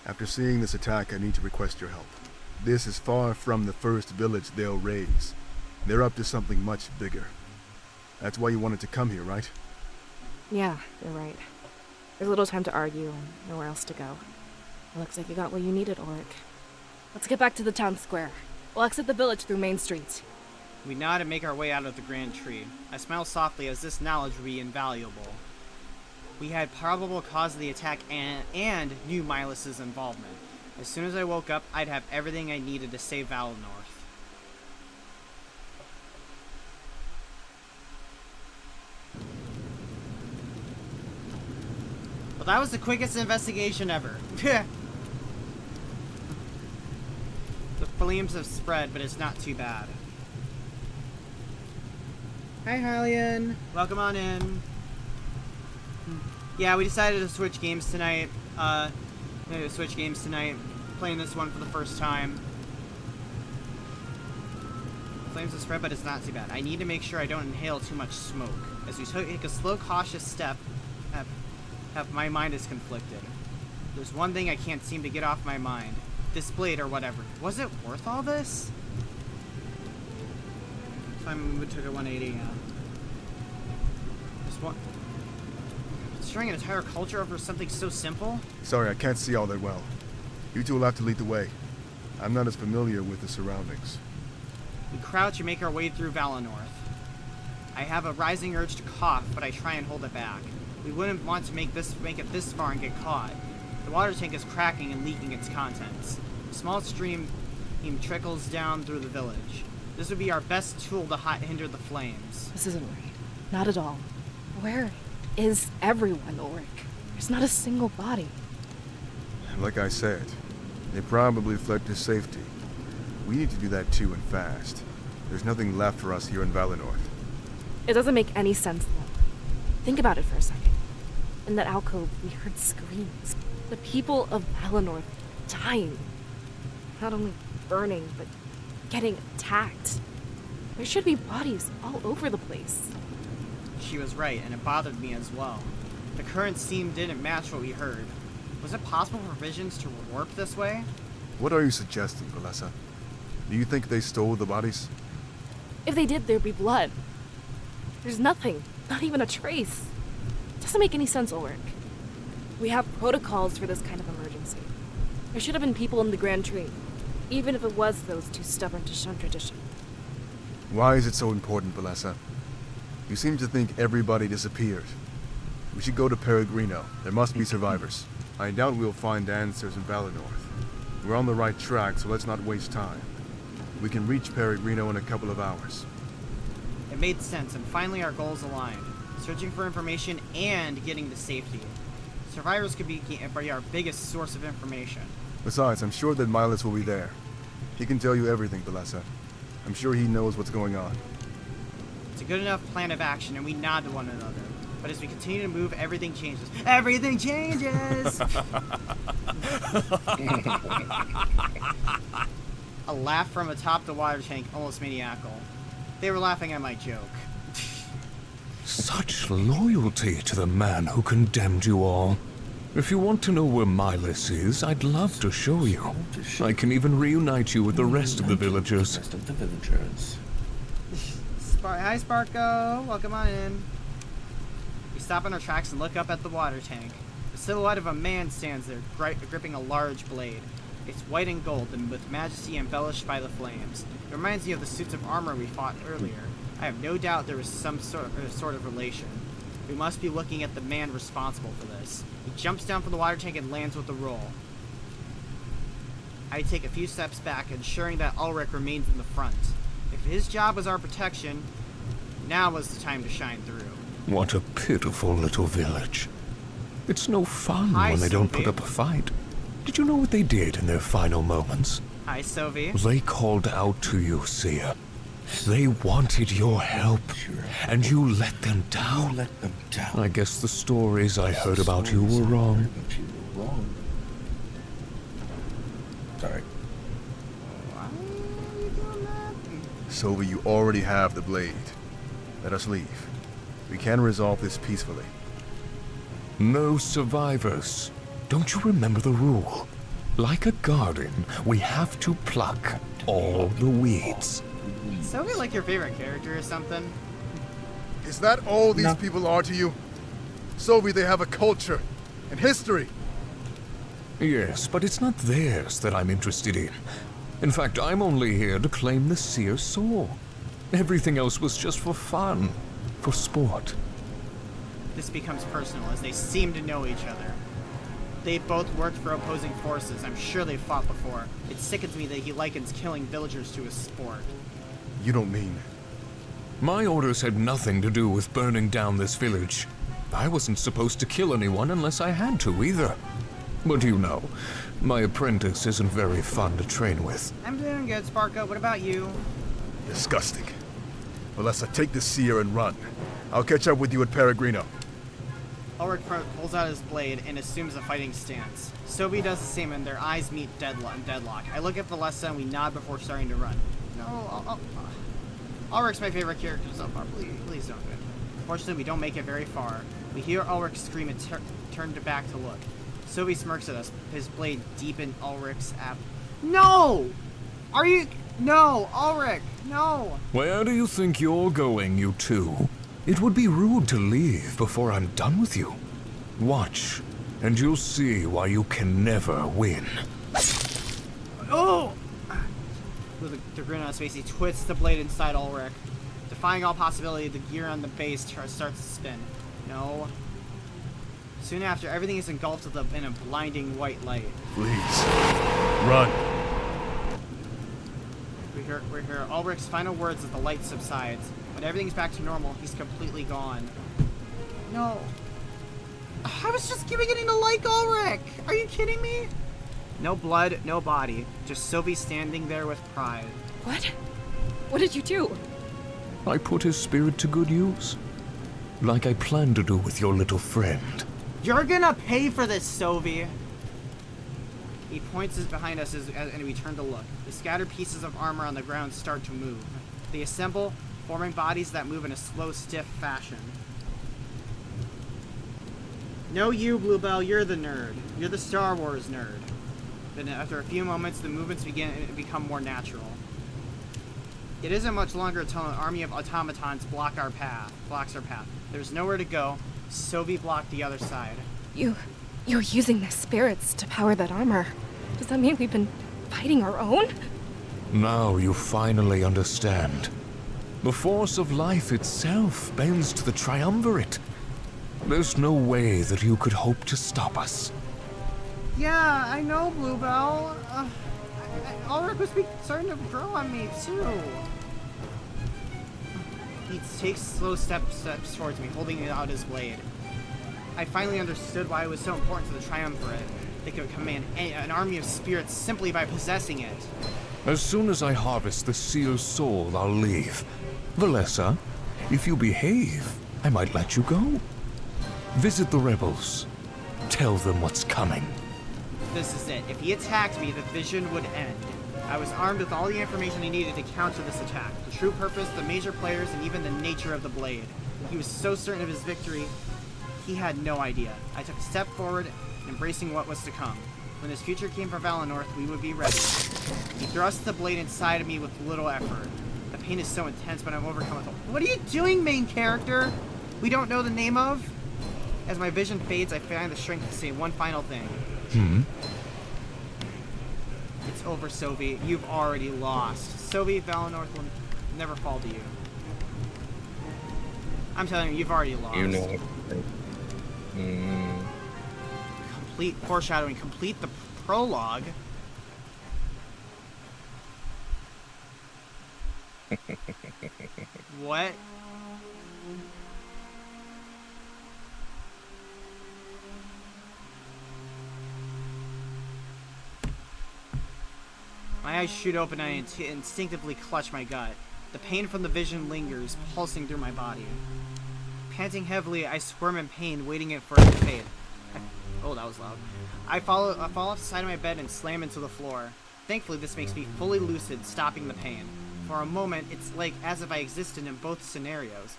After seeing this attack, I need to request your help. This is far from the first village they'll raise. They're up to something much bigger. That's why you wanted to come here, right? Yeah, you're right. There's little time to argue and nowhere else to go. It looks like you got what you needed, Ulrich. Let's get back to the town square. We'll exit the village through Main Street. We nod and make our way out of the Grand Tree. I smile softly as this knowledge would be invaluable. We had probable cause of the attack and knew Milas' involvement. As soon as I woke up, I'd have everything I needed to save Valinor. Well, that was the quickest investigation ever. The flames have spread, but it's not too bad. Hi, Harleyan. Welcome on in. Yeah, we decided to switch games tonight. Playing this one for the first time. Flames have spread, but it's not too bad. I need to make sure I don't inhale too much smoke. As we take a slow, cautious step, my mind is conflicted. There's one thing I can't seem to get off my mind. This blade or whatever. Was it worth all this? So I took a 180, yeah. Just one. Destroying an entire culture over something so simple? Sorry, I can't see all that well. You two will have to lead the way. I'm not as familiar with the surroundings. We crouch and make our way through Valinor. I have a rising urge to cough, but I try and hold it back. We wouldn't want to make it this far and get caught. The water tank is cracking and leaking its contents. A small stream trickles down through the village. This would be our best tool to hinder the flames. This isn't right. Not at all. Where is everyone, Ulrich? There's not a single body. Like I said, they probably fled to safety. We need to do that too, and fast. There's nothing left for us here in Valinor. It doesn't make any sense, though. Think about it for a second. In that alcove, we heard screams. The people of Valinor dying. Not only burning, but getting attacked. There should be bodies all over the place. She was right, and it bothered me as well. The current steam didn't match what we heard. Was it possible for visions to warp this way? What are you suggesting, Valessa? Do you think they stole the bodies? If they did, there'd be blood. There's nothing. Not even a trace. Doesn't make any sense, Ulrich. We have protocols for this kind of emergency. There should have been people in the Grand Tree, even if it was those too stubborn to shun tradition. Why is it so important, Valessa? You seem to think everybody disappeared. We should go to Peregrino. There must be survivors. I doubt we'll find answers in Valinor. We're on the right track, so let's not waste time. We can reach Peregrino in a couple of hours. It made sense, and finally our goals aligned. Searching for information and getting to safety. Survivors could be our biggest source of information. Besides, I'm sure that Milas will be there. He can tell you everything, Valessa. I'm sure he knows what's going on. It's a good enough plan of action, and we nod to one another. But as we continue to move, everything changes. Everything changes! A A laugh from atop the water tank, almost maniacal. They were laughing at my joke. Such loyalty to the man who condemned you all. If you want to know where Milas is, I'd love to show you. I can even reunite you with the rest of the villagers. Hi, Sparko. Welcome on in. We stop in our tracks and look up at the water tank. The silhouette of a man stands there, gripping a large blade. It's white and gold, and with majesty embellished by the flames. It reminds me of the suits of armor we fought earlier. I have no doubt there was some sort of relation. We must be looking at the man responsible for this. He jumps down from the water tank and lands with a roll. I take a few steps back, ensuring that Ulrich remains in the front. If his job was our protection, now was the time to shine through. What a pitiful little village. It's no fun when they don't put up a fight. Did you know what they did in their final moments? Hi, Sylvie. They called out to you, Sia. They wanted your help, and you let them down. I guess the stories I heard about you were wrong. Sorry. Why are you doing that? Sylvie, you already have the blade. Let us leave. We can resolve this peacefully. No survivors. Don't you remember the rule? Like a garden, we have to pluck all the weeds. Sylvie like your favorite character or something? Is that all these people are to you? Sylvie, they have a culture and history. Yes, but it's not theirs that I'm interested in. In fact, I'm only here to claim the seer soul. Everything else was just for fun, for sport. This becomes personal as they seem to know each other. They both worked for opposing forces. I'm sure they've fought before. It sickens me that he likens killing villagers to a sport. You don't mean... My orders had nothing to do with burning down this village. I wasn't supposed to kill anyone unless I had to either. But you know, my apprentice isn't very fun to train with. I'm doing good, Sparko. What about you? Disgusting. Valessa, take the seer and run. I'll catch up with you at Peregrino. Ulrich pulls out his blade and assumes a fighting stance. Sobi does the same and their eyes meet deadlock. I look at Valessa and we nod before starting to run. No, Ulrich's my favorite character so far. Please don't do it. Fortunately, we don't make it very far. We hear Ulrich scream and turn back to look. Sobi smirks at us, his blade deep in Ulrich's ab. No! Are you... No, Ulrich, no! Where do you think you're going, you two? It would be rude to leave before I'm done with you. Watch, and you'll see why you can never win. Oh! With the grin on his face, he twists the blade inside Ulrich. Defying all possibility, the gear on the base starts to spin. No. Soon after, everything is engulfed in a blinding white light. Please, run. We hear Ulrich's final words as the light subsides. When everything's back to normal, he's completely gone. No. I was just beginning to like Ulrich! Are you kidding me? No blood, no body. Just Sylvie standing there with pride. What? What did you do? I put his spirit to good use. Like I planned to do with your little friend. You're gonna pay for this, Sylvie! He points behind us and we turn to look. The scattered pieces of armor on the ground start to move. They assemble, forming bodies that move in a slow, stiff fashion. No, you, Bluebell, you're the nerd. You're the Star Wars nerd. Then after a few moments, the movements become more natural. It isn't much longer until an army of automatons blocks our path. There's nowhere to go. Sobi blocked the other side. You're using their spirits to power that armor. Does that mean we've been fighting our own? Now you finally understand. The force of life itself bends to the triumvirate. There's no way that you could hope to stop us. Yeah, I know, Bluebell. Ulrich was starting to grow on me, too. He takes slow steps towards me, holding out his blade. I finally understood why it was so important to the Triumvirate. They could command an army of spirits simply by possessing it. As soon as I harvest the seer's soul, I'll leave. Valessa, if you behave, I might let you go. Visit the rebels. Tell them what's coming. This is it. If he attacked me, the vision would end. I was armed with all the information I needed to counter this attack. The true purpose, the major players, and even the nature of the blade. He was so certain of his victory, he had no idea. I took a step forward, embracing what was to come. When this future came for Valinor, we would be ready. He thrust the blade inside of me with little effort. The pain is so intense, but I'm overcome with it. What are you doing, main character? We don't know the name of? As my vision fades, I find the strength to say one final thing. It's over, Sophie. You've already lost. Sophie, Valinor will never fall to you. I'm telling you, you've already lost. You know. Complete foreshadowing. Complete the prologue. What? My eyes shoot open and I instinctively clutch my gut. The pain from the vision lingers, pulsing through my body. Panting heavily, I squirm in pain, waiting for it to fade. Oh, that was loud. I fall off the side of my bed and slam into the floor. Thankfully, this makes me fully lucid, stopping the pain. For a moment, it's like as if I existed in both scenarios.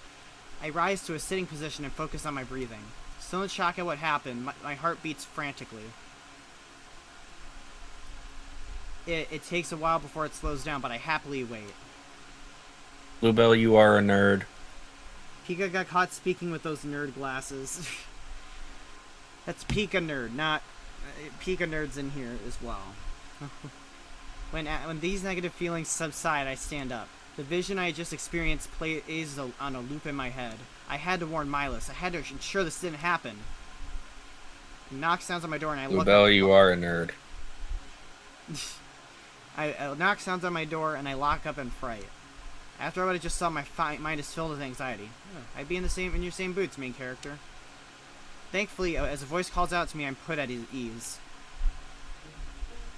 I rise to a sitting position and focus on my breathing. Still in shock at what happened, my heart beats frantically. It takes a while before it slows down, but I happily wait. Bluebell, you are a nerd. Pika got caught speaking with those nerd glasses. That's Pika nerd, not... Pika nerd's in here as well. When these negative feelings subside, I stand up. The vision I had just experienced is on a loop in my head. I had to warn Milas. I had to ensure this didn't happen. A knock sounds on my door and I look up. Bluebell, you are a nerd. A knock sounds on my door and I lock up in fright. After what I just saw, my mind is filled with anxiety. I'd be in your same boots, main character. Thankfully, as a voice calls out to me, I'm put at ease.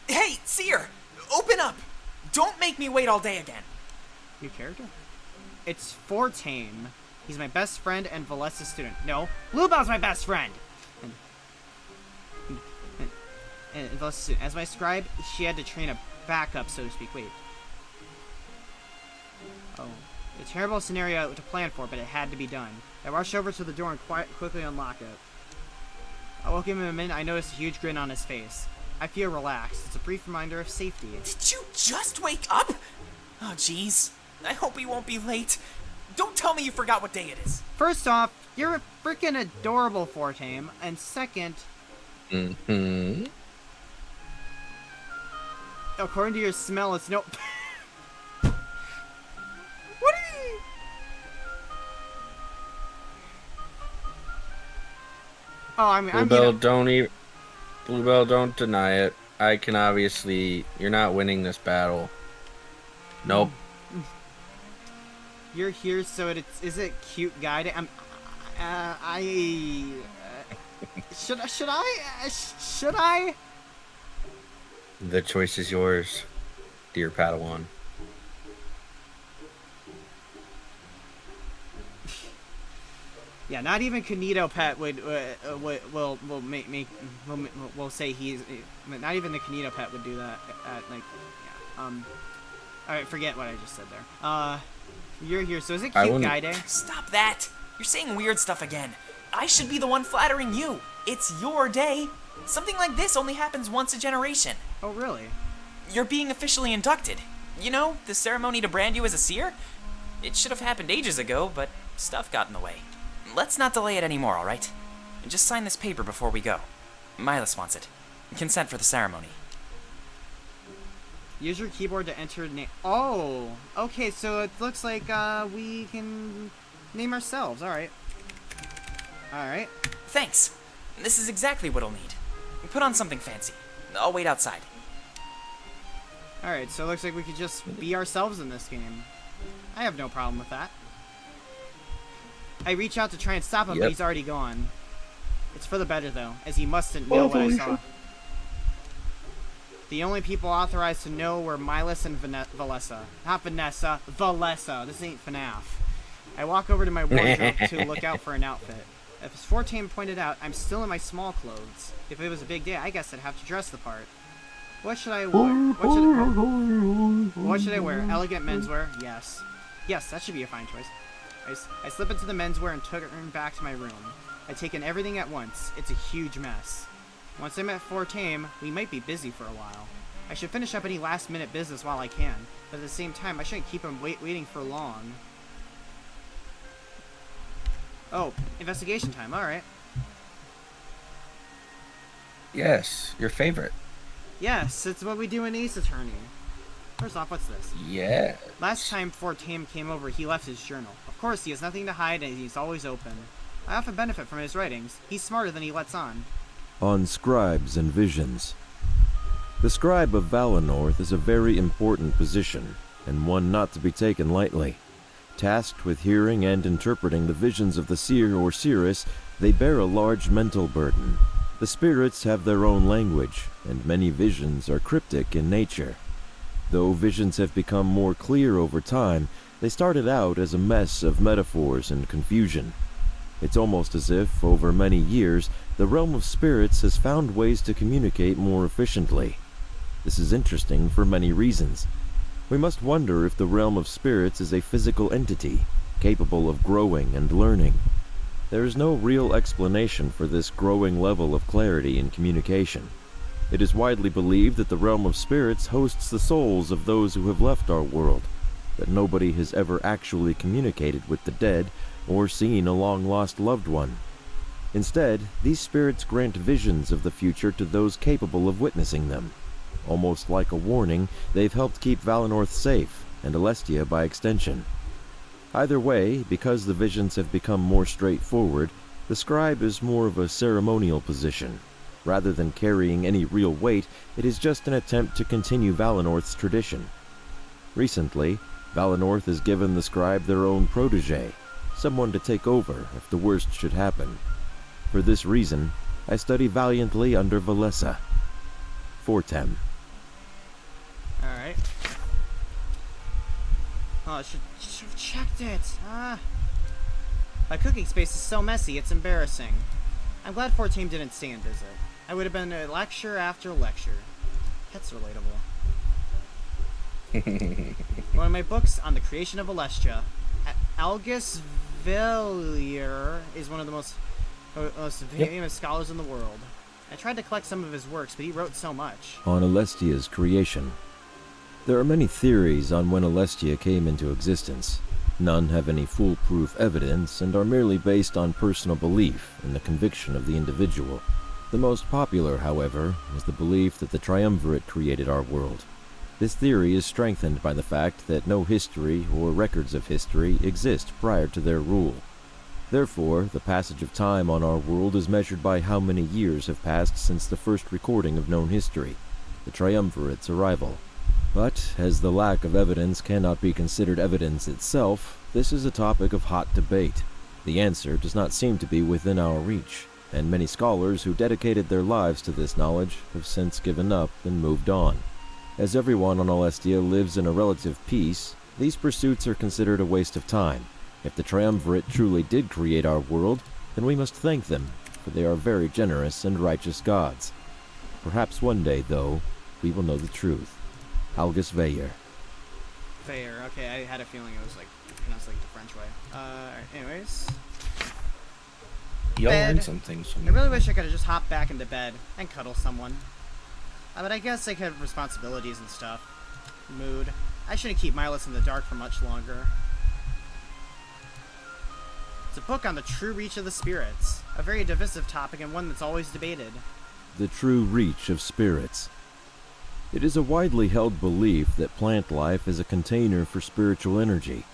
Hey, Seer! Open up! Don't make me wait all day again. New character? It's Fortame. He's my best friend and Valessa's student. No, Bluebell's my best friend! And Valessa's student. As my scribe, she had to train a backup, so to speak. Wait. Oh. A terrible scenario to plan for, but it had to be done. I rushed over to the door and quickly unlock it. I woke him in a minute. I noticed a huge grin on his face. I feel relaxed. It's a brief reminder of safety. Did you just wake up? Oh, jeez. I hope we won't be late. Don't tell me you forgot what day it is. First off, you're freaking adorable, Fortame. And second... According to your smell, it's no... What are you... Oh, Bluebell, don't deny it. I can obviously... You're not winning this battle. Nope. You're here, so is it cute guy? Should I? The choice is yours, dear Padawan. Yeah, not even Kanito Pet will say he's. Not even the Kanito Pet would do that. All right, forget what I just said there. You're here, so is it cute guy day? Stop that! You're saying weird stuff again. I should be the one flattering you. It's your day. Something like this only happens once a generation. Oh, really? You're being officially inducted. You know, the ceremony to brand you as a seer? It should have happened ages ago, but stuff got in the way. Let's not delay it anymore, alright? Just sign this paper before we go. Milas wants it. Consent for the ceremony. Use your keyboard to enter name. Oh, okay, so it looks like we can name ourselves. Alright. Alright. Thanks. This is exactly what I'll need. Put on something fancy. I'll wait outside. Alright, so it looks like we could just be ourselves in this game. I have no problem with that. I reach out to try and stop him, but he's already gone. It's for the better, though, as he mustn't know what I saw. The only people authorized to know were Milas and Valessa. Not Vanessa, Valessa. This ain't FNAF. I walk over to my wardrobe to look out for an outfit. As Fortame pointed out, I'm still in my small clothes. If it was a big day, I guess I'd have to dress the part. What should I wear? What should I wear? Elegant menswear? Yes. Yes, that should be a fine choice. I slip into the menswear and turn back to my room. I take in everything at once. It's a huge mess. Once I'm at Fort Tame, we might be busy for a while. I should finish up any last-minute business while I can, but at the same time, I shouldn't keep him waiting for long. Oh, investigation time, alright. Yes, your favorite. Yes, it's what we do in Ace Attorney. First off, what's this? Yeah. Last time Fort Tame came over, he left his journal. Of course, he has nothing to hide and he's always open. I often benefit from his writings. He's smarter than he lets on. On scribes and visions. The scribe of Valinor is a very important position, and one not to be taken lightly. Tasked with hearing and interpreting the visions of the seer or seeress, they bear a large mental burden. The spirits have their own language, and many visions are cryptic in nature. Though visions have become more clear over time, they started out as a mess of metaphors and confusion. It's almost as if, over many years, the realm of spirits has found ways to communicate more efficiently. This is interesting for many reasons. We must wonder if the realm of spirits is a physical entity, capable of growing and learning. There is no real explanation for this growing level of clarity in communication. It is widely believed that the realm of spirits hosts the souls of those who have left our world, that nobody has ever actually communicated with the dead or seen a long-lost loved one. Instead, these spirits grant visions of the future to those capable of witnessing them. Almost like a warning, they've helped keep Valinor safe, and Alestia by extension. Either way, because the visions have become more straightforward, the scribe is more of a ceremonial position. Rather than carrying any real weight, it is just an attempt to continue Valinorth's tradition. Recently, Valinorth has given the scribe their own protege, someone to take over if the worst should happen. For this reason, I study valiantly under Valessa. Fortem. Alright. Oh, I should have checked it. My cooking space is so messy, it's embarrassing. I'm glad Fort Tame didn't stay and visit. I would have been a lecture after lecture. That's relatable. One of my books on the creation of Alestia. Algus Villier is one of the most famous scholars in the world. I tried to collect some of his works, but he wrote so much. On Alestia's creation. There are many theories on when Alestia came into existence. None have any foolproof evidence and are merely based on personal belief and the conviction of the individual. The most popular, however, is the belief that the Triumvirate created our world. This theory is strengthened by the fact that no history or records of history exist prior to their rule. Therefore, the passage of time on our world is measured by how many years have passed since the first recording of known history, the Triumvirate's arrival. But, as the lack of evidence cannot be considered evidence itself, this is a topic of hot debate. The answer does not seem to be within our reach, and many scholars who dedicated their lives to this knowledge have since given up and moved on. As everyone on Alestia lives in a relative peace, these pursuits are considered a waste of time. If the Triumvirate truly did create our world, then we must thank them, for they are very generous and righteous gods. Perhaps one day, though, we will know the truth. Algus Veyer. Veyer, okay, I had a feeling it was like pronounced like the French way. Anyways. You'll Bed. learn some things from I really wish I could have just hopped back into bed and cuddle someone. But I guess I could have responsibilities and stuff. Mood. I shouldn't keep Milos in the dark for much longer. It's a book on the true reach of the spirits. A very divisive topic and one that's always debated. The true reach of spirits. It is a widely held belief that plant life is a container for spiritual energy.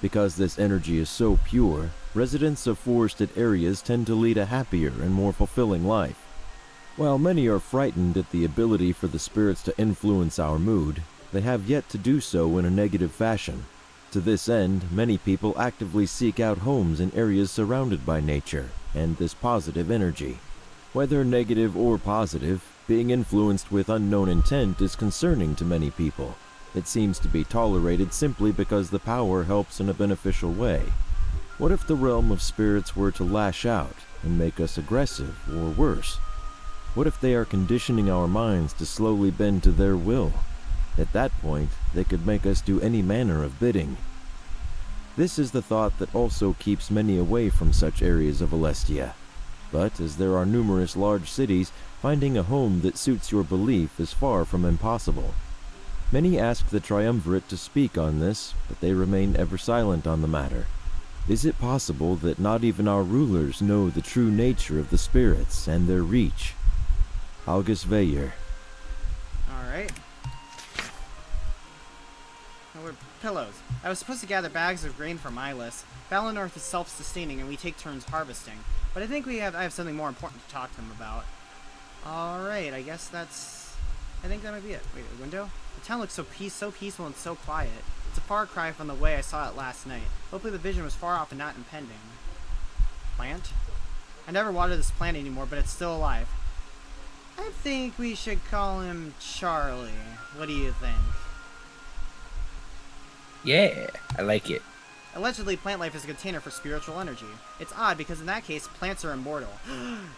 Because this energy is so pure, residents of forested areas tend to lead a happier and more fulfilling life. While many are frightened at the ability for the spirits to influence our mood, they have yet to do so in a negative fashion. To this end, many people actively seek out homes in areas surrounded by nature and this positive energy. Whether negative or positive, being influenced with unknown intent is concerning to many people. It seems to be tolerated simply because the power helps in a beneficial way. What if the realm of spirits were to lash out and make us aggressive or worse? What if they are conditioning our minds to slowly bend to their will? At that point, they could make us do any manner of bidding. This is the thought that also keeps many away from such areas of Alestia. But as there are numerous large cities, finding a home that suits your belief is far from impossible. Many ask the Triumvirate to speak on this, but they remain ever silent on the matter. Is it possible that not even our rulers know the true nature of the spirits and their reach? August Veyer. Alright. Oh, we're pillows. I was supposed to gather bags of grain for Milas. Valinor is self-sustaining and we take turns harvesting. But I think I have something more important to talk to him about. Alright, I guess I think that might be it. Wait, a window? The town looks so peaceful and so quiet. It's a far cry from the way I saw it last night. Hopefully the vision was far off and not impending. Plant? I never water this plant anymore, but it's still alive. I think we should call him Charlie. What do you think? Yeah, I like it. Allegedly, plant life is a container for spiritual energy. It's odd because in that case, plants are immortal.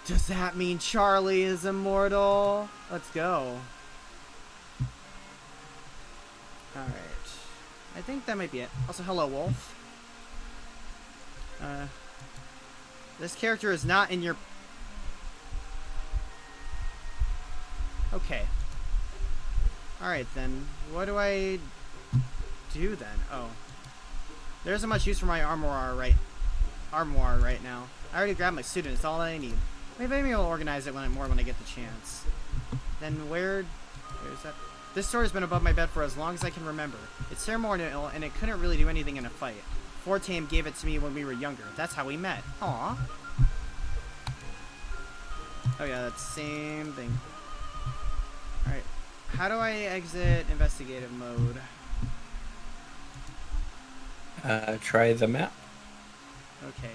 Does that mean Charlie is immortal? Let's go. Alright. I think that might be it. Also, hello, Wolf. This character is not in your... Okay. Alright, then. What do I do, then? Oh. There isn't much use for my armoire right now. I already grabbed my suit and it's all I need. Maybe I'll organize it when I get the chance. Then where's that? This sword has been above my bed for as long as I can remember. It's ceremonial and it couldn't really do anything in a fight. Fortame gave it to me when we were younger. That's how we met. Aww. Oh yeah, that's the same thing. Alright. How do I exit investigative mode? Try the map. Okay.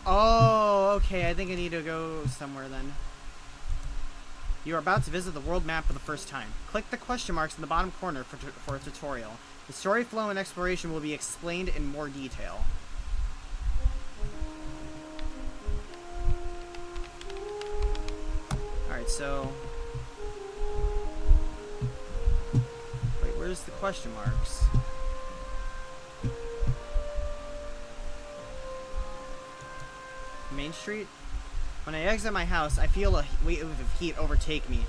Oh, okay. I think I need to go somewhere then. You are about to visit the world map for the first time. Click the question marks in the bottom corner for a tutorial. The story flow and exploration will be explained in more detail. Alright, so... Wait, where's the question marks? Main Street? When I exit my house, I feel a wave of heat overtake me.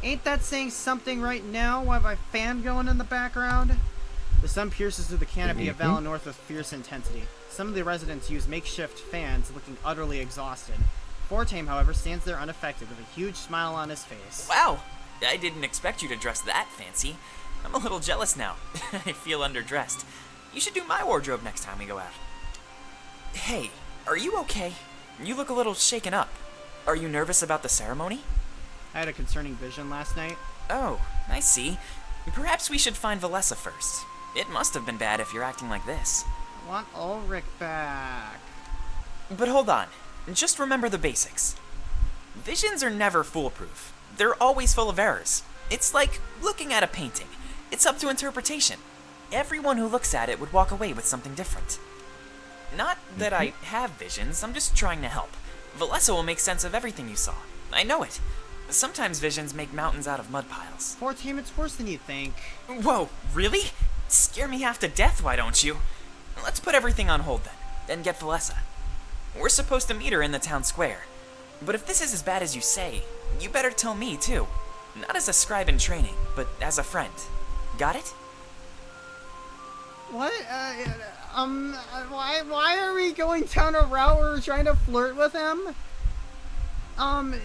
Ain't that saying something right now? Why have my fan going in the background? The sun pierces through the canopy of Valinor with fierce intensity. Some of the residents use makeshift fans, looking utterly exhausted. Fortame, however, stands there unaffected, with a huge smile on his face. Wow! I didn't expect you to dress that fancy. I'm a little jealous now. I feel underdressed. You should do my wardrobe next time we go out. Hey, are you okay? You look a little shaken up. Are you nervous about the ceremony? I had a concerning vision last night. Oh, I see. Perhaps we should find Valessa first. It must have been bad if you're acting like this. I want Ulrich back. But hold on. Just remember the basics. Visions are never foolproof. They're always full of errors. It's like looking at a painting. It's up to interpretation. Everyone who looks at it would walk away with something different. Not that I have visions, I'm just trying to help. Valessa will make sense of everything you saw. I know it. Sometimes visions make mountains out of mud piles. Fortame, it's worse than you think. Whoa, really? Scare me half to death, why don't you? Let's put everything on hold then, and get Valessa. We're supposed to meet her in the town square. But if this is as bad as you say, you better tell me too. Not as a scribe in training, but as a friend. Got it? What? Why are we going down a route where we're trying to flirt with him? I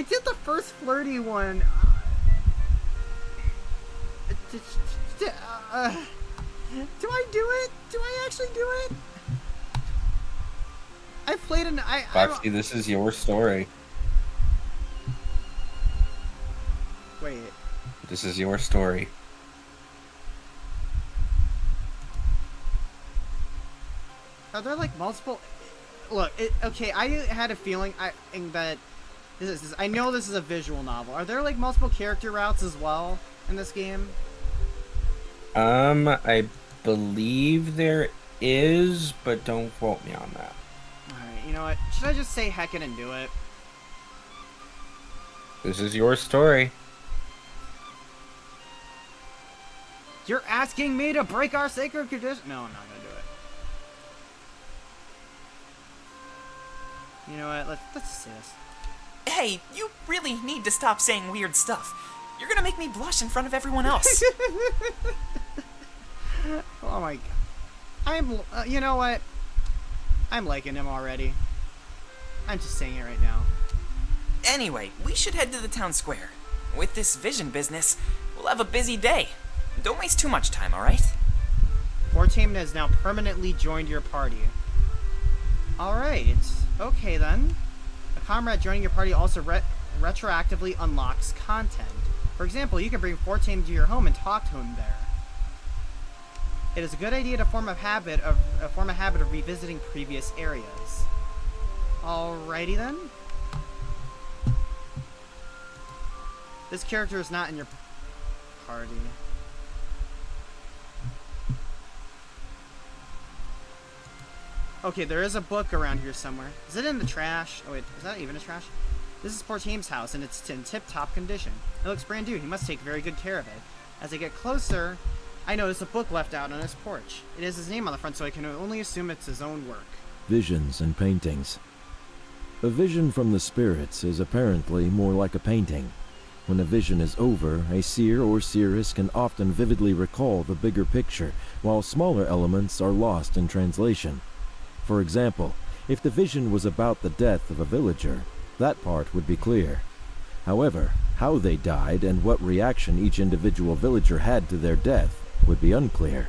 did the first flirty one. Do I do it? Do I actually do it? I played an... Foxy, this is your story. Wait. This is your story. Are there like multiple... Look, okay, I had a feeling that... I know this is a visual novel. Are there like multiple character routes as well in this game? I believe there is, but don't quote me on that. Alright, you know what? Should I just say heck it and do it? This is your story. You're asking me to break our sacred tradition? No, I'm not gonna do it. You know what? Let's just say this. Hey, you really need to stop saying weird stuff. You're gonna make me blush in front of everyone else. Oh my god. You know what? I'm liking him already. I'm just saying it right now. Anyway, we should head to the town square. With this vision business, we'll have a busy day. Don't waste too much time, alright? Fortame has now permanently joined your party. Alright. Okay then. A comrade joining your party also retroactively unlocks content. For example, you can bring Fortame to your home and talk to him there. It is a good idea to form a habit of revisiting previous areas. Alrighty then. This character is not in your party. Okay, there is a book around here somewhere. Is it in the trash? Oh wait, is that even a trash? This is Fortame's house, and it's in tip-top condition. It looks brand new. He must take very good care of it. As I get closer, I notice a book left out on his porch. It has his name on the front, so I can only assume it's his own work. Visions and paintings. A vision from the spirits is apparently more like a painting. When a vision is over, a seer or seeress can often vividly recall the bigger picture, while smaller elements are lost in translation. For example, if the vision was about the death of a villager, that part would be clear. However, how they died and what reaction each individual villager had to their death would be unclear.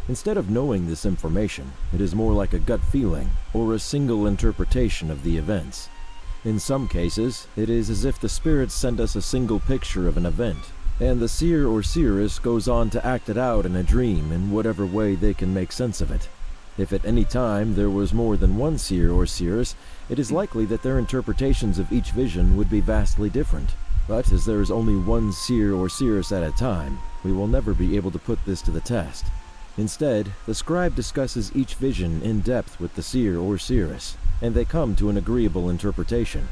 Instead of knowing this information, it is more like a gut feeling or a single interpretation of the events. In some cases, it is as if the spirits send us a single picture of an event, and the seer or seeress goes on to act it out in a dream in whatever way they can make sense of it. If at any time there was more than one seer or seeress, it is likely that their interpretations of each vision would be vastly different. But as there is only one seer or seeress at a time, we will never be able to put this to the test. Instead, the scribe discusses each vision in depth with the seer or seeress, and they come to an agreeable interpretation.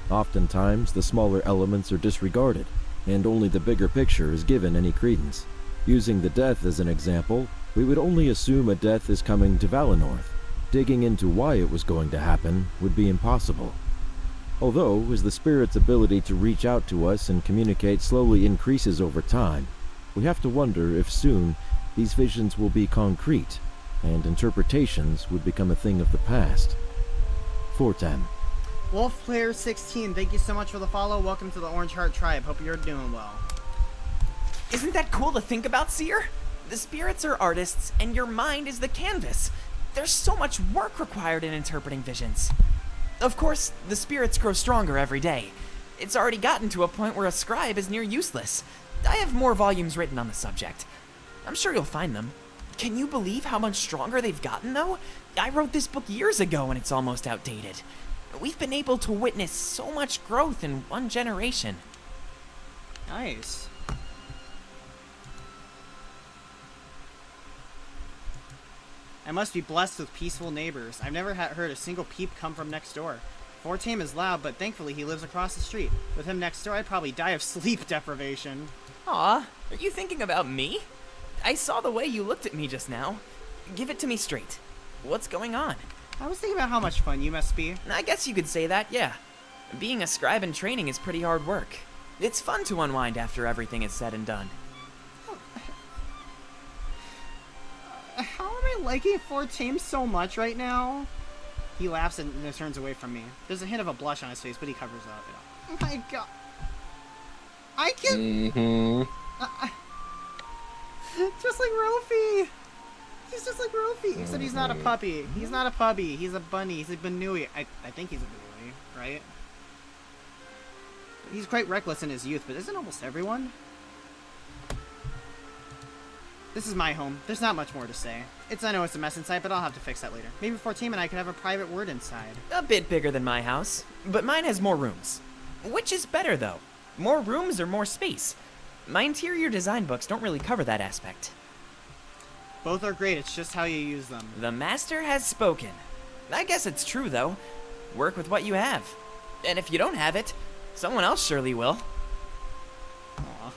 Oftentimes, the smaller elements are disregarded, and only the bigger picture is given any credence. Using the death as an example, we would only assume a death is coming to Valenorth. Digging into why it was going to happen would be impossible. Although, as the spirit's ability to reach out to us and communicate slowly increases over time, we have to wonder if soon these visions will be concrete, and interpretations would become a thing of the past. Fortem. WolfPlayer16, thank you so much for the follow. Welcome to the Orange Heart Tribe. Hope you're doing well. Isn't that cool to think about, Seer? The spirits are artists, and your mind is the canvas. There's so much work required in interpreting visions. Of course, the spirits grow stronger every day. It's already gotten to a point where a scribe is near useless. I have more volumes written on the subject. I'm sure you'll find them. Can you believe how much stronger they've gotten, though? I wrote this book years ago and it's almost outdated. We've been able to witness so much growth in one generation. Nice. I must be blessed with peaceful neighbors. I've never heard a single peep come from next door. Fortame is loud, but thankfully he lives across the street. With him next door, I'd probably die of sleep deprivation. Aw, are you thinking about me? I saw the way you looked at me just now. Give it to me straight. What's going on? I was thinking about how much fun you must be. I guess you could say that, yeah. Being a scribe in training is pretty hard work. It's fun to unwind after everything is said and done. How am I liking Fortame so much right now? He laughs and turns away from me. There's a hint of a blush on his face, but he covers up. Oh my god. I can... just like Rofi! He's just like Rofi, except he's not a puppy. He's not a puppy. He's a bunny. He's a Banui. I think he's a Banui, right? He's quite reckless in his youth, but isn't almost everyone? This is my home. There's not much more to say. I know it's a mess inside, but I'll have to fix that later. Maybe Fortame and I could have a private word inside. A bit bigger than my house, but mine has more rooms. Which is better, though? More rooms or more space? My interior design books don't really cover that aspect. Both are great, it's just how you use them. The master has spoken. I guess it's true, though. Work with what you have. And if you don't have it, someone else surely will. Aw.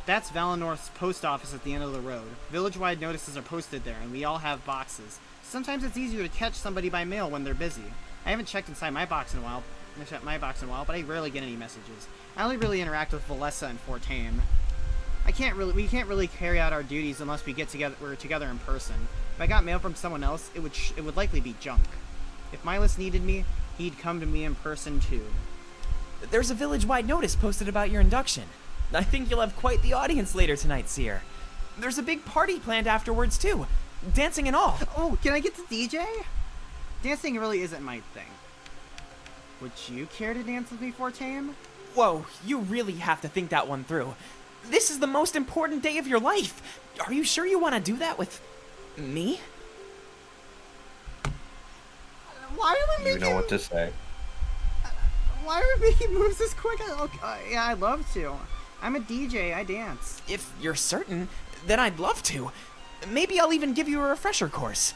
That's Valenorth's post office at the end of the road. Village-wide notices are posted there, and we all have boxes. Sometimes it's easier to catch somebody by mail when they're busy. I haven't checked inside my box in a while, but I rarely get any messages. I only really interact with Valessa and Fortane. We can't really carry out our duties unless we're together in person. If I got mail from someone else, it would likely be junk. If Milas needed me, he'd come to me in person too. There's a village-wide notice posted about your induction. I think you'll have quite the audience later tonight, Seer. There's a big party planned afterwards too, dancing and all. Oh, can I get to DJ? Dancing really isn't my thing. Would you care to dance with me, Fortane? Whoa, you really have to think that one through. This is the most important day of your life. Are you sure you want to do that with me? Why are we making... You know what to say. Why are we making moves this quick? Yeah, I'd love to. I'm a DJ, I dance. If you're certain, then I'd love to. Maybe I'll even give you a refresher course.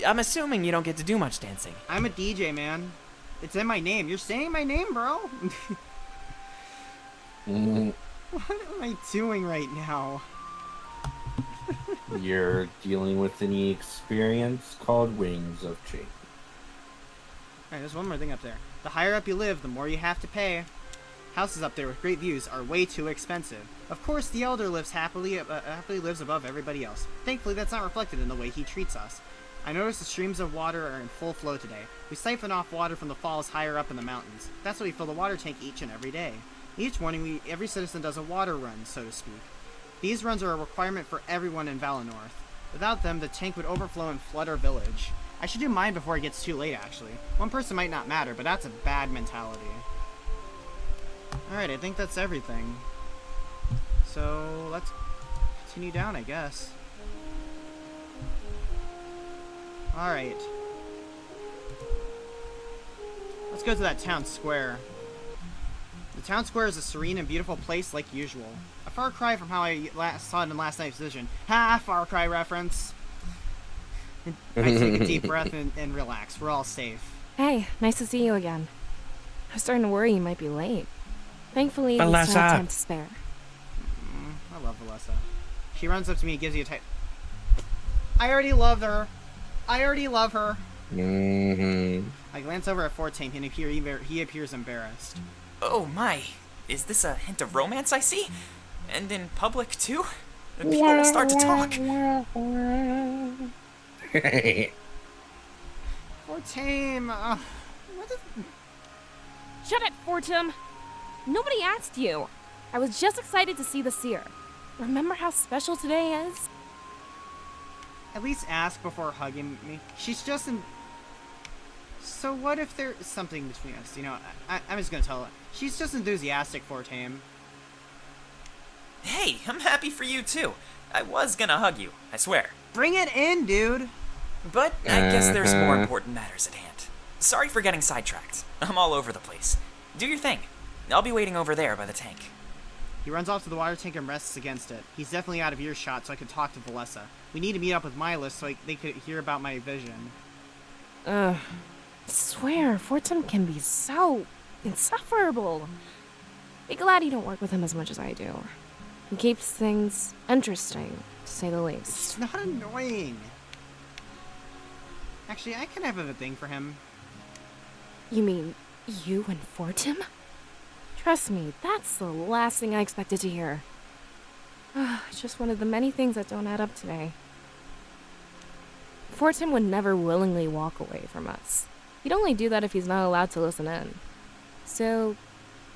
I'm assuming you don't get to do much dancing. I'm a DJ, man. It's in my name. You're saying my name, bro. What am I doing right now? You're dealing with an experience called Wings of Change. Alright, there's one more thing up there. The higher up you live, the more you have to pay. Houses up there with great views are way too expensive. Of course, the Elder lives happily lives above everybody else. Thankfully, that's not reflected in the way he treats us. I noticed the streams of water are in full flow today. We siphon off water from the falls higher up in the mountains. That's why we fill the water tank each and every day. Each morning, every citizen does a water run, so to speak. These runs are a requirement for everyone in Valenorth. Without them, the tank would overflow and flood our village. I should do mine before it gets too late, actually. One person might not matter, but that's a bad mentality. Alright, I think that's everything. So, let's continue down, I guess. Alright. Let's go to that town square. The town square is a serene and beautiful place like usual. A far cry from how I saw it in last night's vision. Ha! Far Cry reference. I take a deep breath and relax. We're all safe. Hey, nice to see you again. I was starting to worry you might be late. Thankfully, we still have time to spare. I love Valessa. She runs up to me and gives you a tight... I already love her. I already love her. I glance over at Fortane and he appears embarrassed. Oh my, is this a hint of romance I see? And in public too? People will start to talk. Fortane, what is... Shut it, Fortum! Nobody asked you. I was just excited to see the seer. Remember how special today is? At least ask before hugging me. She's just in... So what if there's something between us? You know, I'm just gonna tell her. She's just enthusiastic, Fortane. Hey, I'm happy for you too. I was gonna hug you, I swear. Bring it in, dude! But I guess there's more important matters at hand. Sorry for getting sidetracked. I'm all over the place. Do your thing. I'll be waiting over there by the tank. He runs off to the water tank and rests against it. He's definitely out of earshot, so I could talk to Valessa. We need to meet up with Milas so they could hear about my vision. I swear, Fortum can be so insufferable. Be glad you don't work with him as much as I do. He keeps things interesting, to say the least. It's not annoying. Actually, I kind of have a thing for him. You mean you and Fortum? Trust me, that's the last thing I expected to hear. It's just one of the many things that don't add up today. Fortum would never willingly walk away from us. He'd only do that if he's not allowed to listen in. So,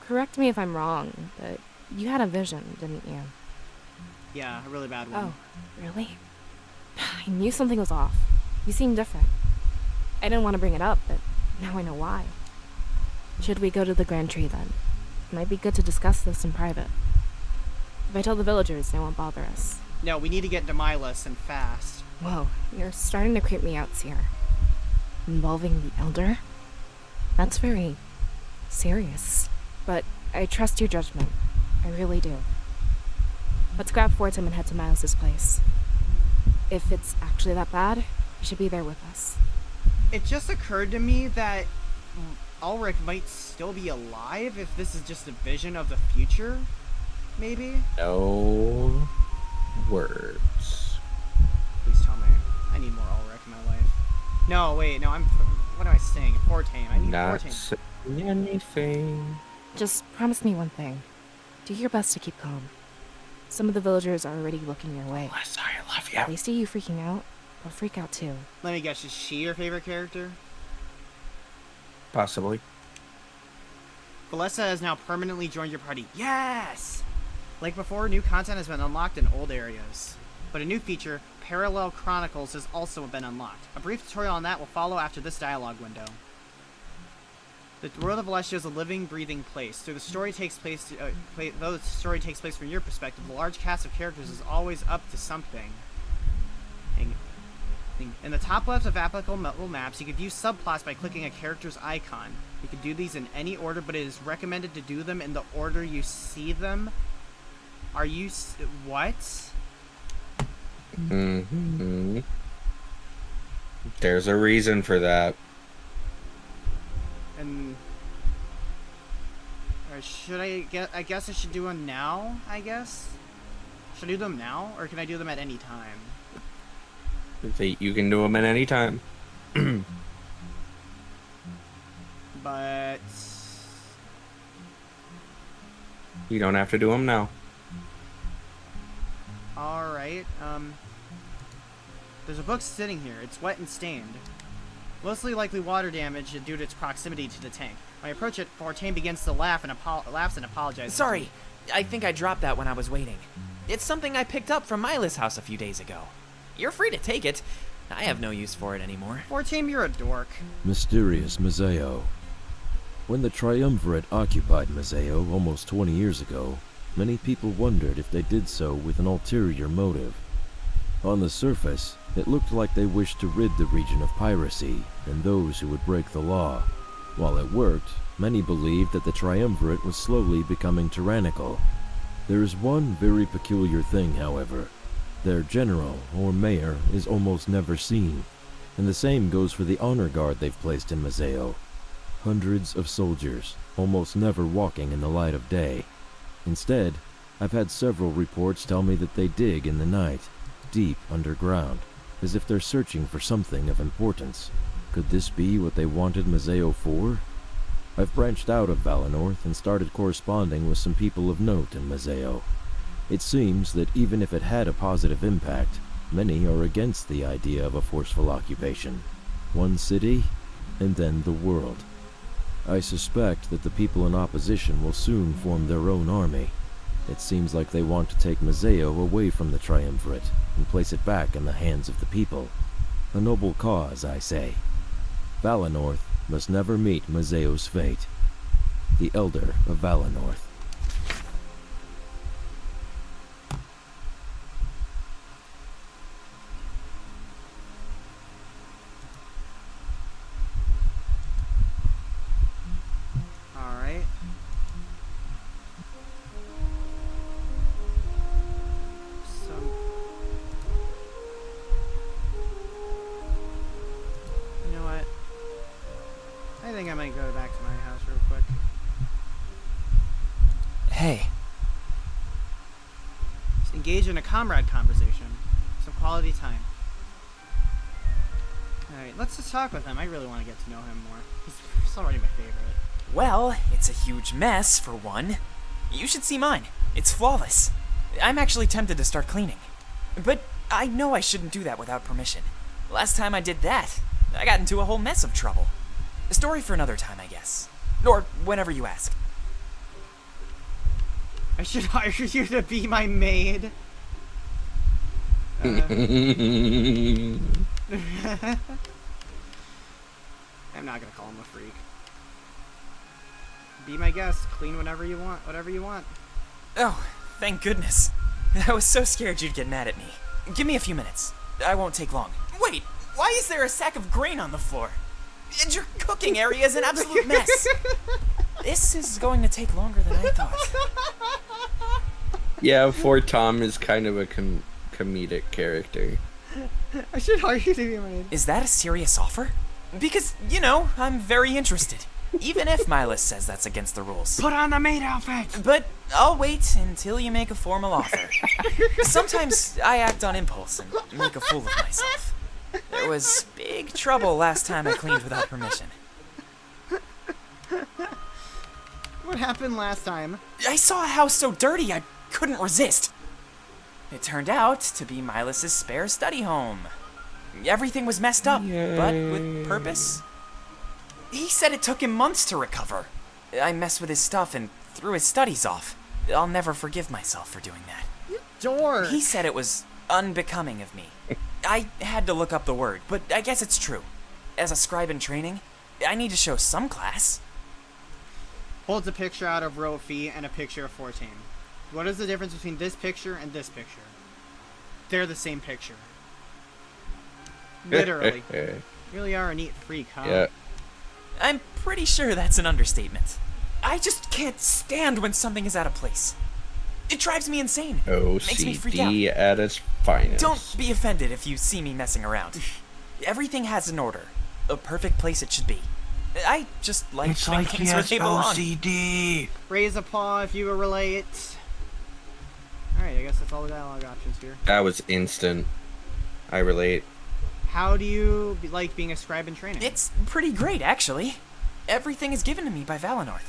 correct me if I'm wrong, but you had a vision, didn't you? Yeah, a really bad one. Oh, really? I knew something was off. You seemed different. I didn't want to bring it up, but now I know why. Should we go to the Grand Tree then? It might be good to discuss this in private. If I tell the villagers, they won't bother us. No, we need to get to Milas and fast. Whoa, you're starting to creep me out, Seer. Involving the Elder? That's very serious. But I trust your judgment. I really do. Let's grab Fortum and head to Miles' place. If it's actually that bad, you should be there with us. It just occurred to me that Ulrich might still be alive if this is just a vision of the future, maybe? No words. Please tell me. I need more Ulrich in my life. No, wait, no, what am I saying? Poor Tame. I need Not Tame. saying anything. Just promise me one thing. Do your best to keep calm. Some of the villagers are already looking your way. Melissa, I love you. If they see you freaking out, they'll freak out too. Let me guess, is she your favorite character? Possibly. Valessa has now permanently joined your party. Yes! Like before, new content has been unlocked in old areas. But a new feature, Parallel Chronicles, has also been unlocked. A brief tutorial on that will follow after this dialogue window. The world of Alestia is a living, breathing place. Though the story takes place from your perspective, the large cast of characters is always up to something. In the top left of applicable maps, you could view subplots by clicking a character's icon. You can do these in any order, but it is recommended to do them in the order you see them. Are you... what? Mm-hmm. There's a reason for that. And... or should I guess I should do them now, I guess? Should I do them now, or can I do them at any time? You can do them at any time. But... you don't have to do them now. Alright, there's a book sitting here. It's wet and stained. Mostly likely water damage due to its proximity to the tank. When I approach it, Fortane begins to laugh and apologizes. Sorry, I think I dropped that when I was waiting. It's something I picked up from Mila's house a few days ago. You're free to take it. I have no use for it anymore. Fortane, you're a dork. Mysterious Mazeo. When the Triumvirate occupied Mazeo almost 20 years ago, many people wondered if they did so with an ulterior motive. On the surface, it looked like they wished to rid the region of piracy and those who would break the law. While it worked, many believed that the Triumvirate was slowly becoming tyrannical. There is one very peculiar thing, however. Their general, or mayor, is almost never seen, and the same goes for the honor guard they've placed in Mazeo. Hundreds of soldiers, almost never walking in the light of day. Instead, I've had several reports tell me that they dig in the night, deep underground, as if they're searching for something of importance. Could this be what they wanted Mazeo for? I've branched out of Valenorth and started corresponding with some people of note in Mazeo. It seems that even if it had a positive impact, many are against the idea of a forceful occupation. One city, and then the world. I suspect that the people in opposition will soon form their own army. It seems like they want to take Mazeo away from the Triumvirate and place it back in the hands of the people. A noble cause, I say. Valenorth must never meet Mazeo's fate. The Elder of Valenorth. Hey. Just engage in a comrade conversation. Some quality time. Alright, let's just talk with him. I really want to get to know him more. He's already my favorite. Well, it's a huge mess, for one. You should see mine. It's flawless. I'm actually tempted to start cleaning. But I know I shouldn't do that without permission. Last time I did that, I got into a whole mess of trouble. A story for another time, I guess. Or whenever you ask. I should hire you to be my maid. I'm not gonna call him a freak. Be my guest. Clean whenever you want. Whatever you want. Oh, thank goodness. I was so scared you'd get mad at me. Give me a few minutes. I won't take long. Wait, why is there a sack of grain on the floor? And your cooking area is an absolute mess. This is going to take longer than I thought. Yeah, for Tom is kind of a comedic character. I should hire you to be my maid. Is that a serious offer? Because, you know, I'm very interested. Even if Milas says that's against the rules. Put on the maid outfit! But I'll wait until you make a formal offer. Sometimes I act on impulse and make a fool of myself. There was big trouble last time I cleaned without permission. What happened last time? I saw a house so dirty I couldn't resist. It turned out to be Milas' spare study home. Everything was messed up, but with purpose. He said it took him months to recover. I messed with his stuff and threw his studies off. I'll never forgive myself for doing that. You dork! He said it was unbecoming of me. I had to look up the word, but I guess it's true. As a scribe in training, I need to show some class. Holds a picture out of Rofi and a picture of Fortane. What is the difference between this picture and this picture? They're the same picture. Literally. You really are a neat freak, huh? Yeah. I'm pretty sure that's an understatement. I just can't stand when something is out of place. It drives me insane. Makes me freak out. OCD at its finest. Don't be offended if you see me messing around. Everything has an order. A perfect place it should be. I just like things where they belong. OCD. Raise a paw if you relate. Alright, I guess that's all the dialogue options here. That was instant. I relate. How do you like being a scribe in training? It's pretty great, actually. Everything is given to me by Valinor.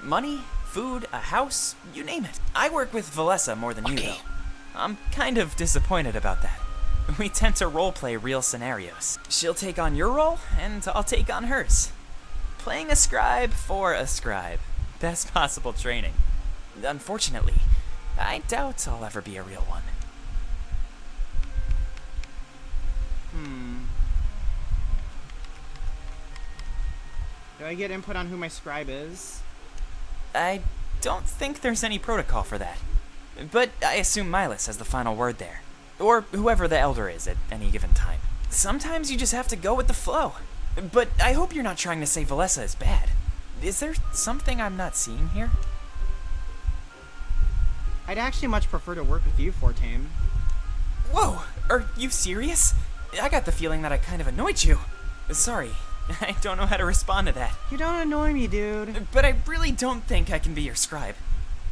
Money, food, a house, you name it. I work with Valessa more than you, though. I'm kind of disappointed about that. We tend to roleplay real scenarios. She'll take on your role, and I'll take on hers. Playing a scribe for a scribe. Best possible training. Unfortunately, I doubt I'll ever be a real one. Do I get input on who my scribe is? I don't think there's any protocol for that. But I assume Milas has the final word there. Or whoever the elder is at any given time. Sometimes you just have to go with the flow. But I hope you're not trying to say Valessa is bad. Is there something I'm not seeing here? I'd actually much prefer to work with you, Fortane. Whoa! Are you serious? I got the feeling that I kind of annoyed you. Sorry, I don't know how to respond to that. You don't annoy me, dude. But I really don't think I can be your scribe.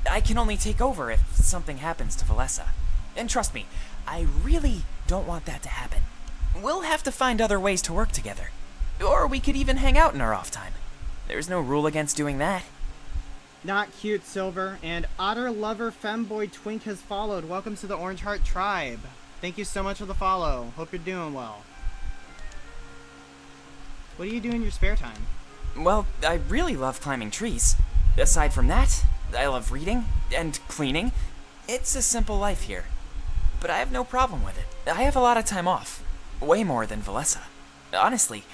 I can only take over if something happens to Valessa. And trust me, I really don't want that to happen. We'll have to find other ways to work together. Or we could even hang out in our off time. There's no rule against doing that. Not cute, Silver. And Otter Lover Femboy Twink has followed. Welcome to the Orange Heart Tribe. Thank you so much for the follow. Hope you're doing well. What do you do in your spare time? Well, I really love climbing trees. Aside from that, I love reading and cleaning. It's a simple life here. But I have no problem with it. I have a lot of time off. Way more than Valessa. Honestly,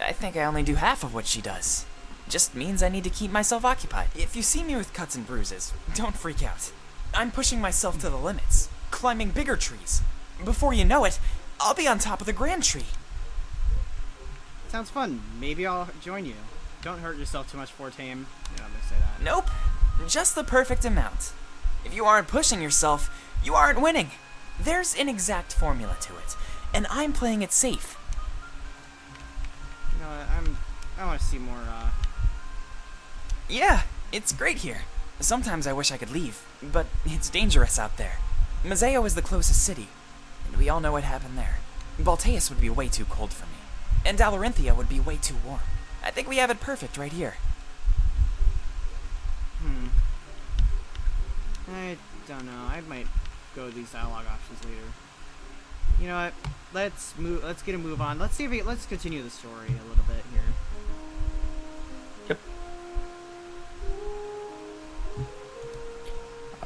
I think I only do half of what she does. Just means I need to keep myself occupied. If you see me with cuts and bruises, don't freak out. I'm pushing myself to the limits, climbing bigger trees. Before you know it, I'll be on top of the Grand Tree. Sounds fun. Maybe I'll join you. Don't hurt yourself too much, Fortane. Yeah, I'm gonna say that. Nope. Just the perfect amount. If you aren't pushing yourself, you aren't winning. There's an exact formula to it, and I'm playing it safe. You know what, I want to see more, Yeah, it's great here. Sometimes I wish I could leave, but it's dangerous out there. Mazeo is the closest city, and we all know what happened there. Balteus would be way too cold for me, and Dalarinthia would be way too warm. I think we have it perfect right here. I don't know. I might go with these dialogue options later. You know what? Let's get a move on. Let's continue the story a little bit here. Yep.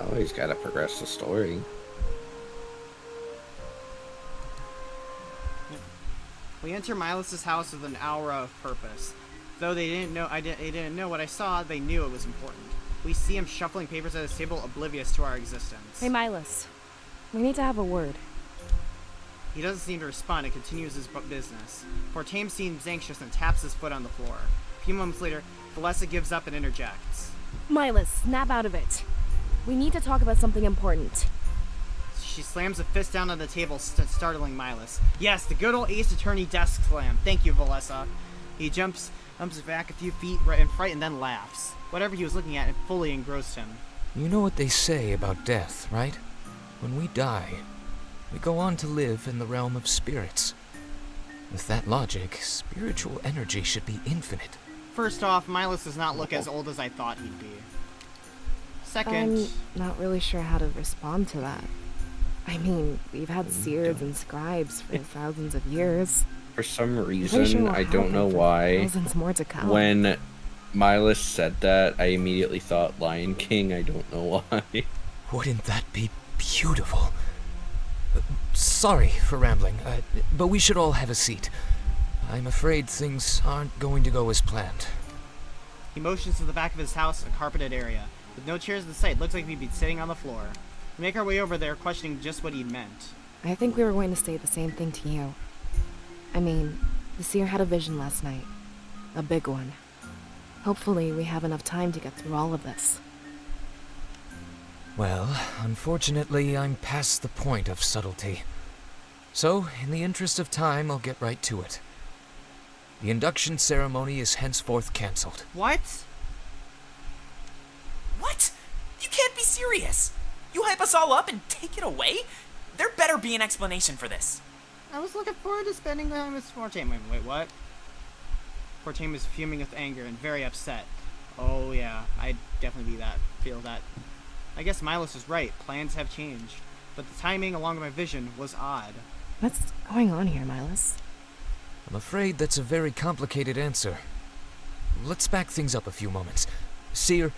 Always gotta progress the story. We enter Milas' house with an aura of purpose. Though they didn't know what I saw, they knew it was important. We see him shuffling papers at his table, oblivious to our existence. Hey, Milas. We need to have a word. He doesn't seem to respond and continues his business. Fortane seems anxious and taps his foot on the floor. A few moments later, Valessa gives up and interjects. Milas, snap out of it. We need to talk about something important. she slams a fist down on the table, startling Milas. Yes, the good old Ace Attorney desk slam. Thank you, Valessa. He jumps back a few feet in fright and then laughs. Whatever he was looking at, it fully engrossed him. You know what they say about death, right? When we die, we go on to live in the realm of spirits. With that logic, spiritual energy should be infinite. First off, Milas does not look as old as I thought he'd be. Second... I'm not really sure how to respond to that. I mean, we've had seers and scribes for thousands of years. For some reason, I don't know why, thousands more to come. When Milas said that, I immediately thought Lion King. I don't know why. Wouldn't that be beautiful? Sorry for rambling, but we should all have a seat. I'm afraid things aren't going to go as planned. He motions to the back of his house, a carpeted area. With no chairs in sight, looks like we'd be sitting on the floor. We make our way over there, questioning just what he meant. I think we were going to say the same thing to you. I mean, the seer had a vision last night. A big one. Hopefully we have enough time to get through all of this. Well, unfortunately, I'm past the point of subtlety. So, in the interest of time, I'll get right to it. The induction ceremony is henceforth cancelled. What? What? You can't be serious! You hype us all up and take it away? There better be an explanation for this. I was looking forward to spending time with Fortune. Wait, what? Fortune was fuming with anger and very upset. Oh yeah, I'd definitely feel that. I guess Milas was right, plans have changed. But the timing along with my vision was odd. What's going on here, Milas? I'm afraid that's a very complicated answer. Let's back things up a few moments. Seer,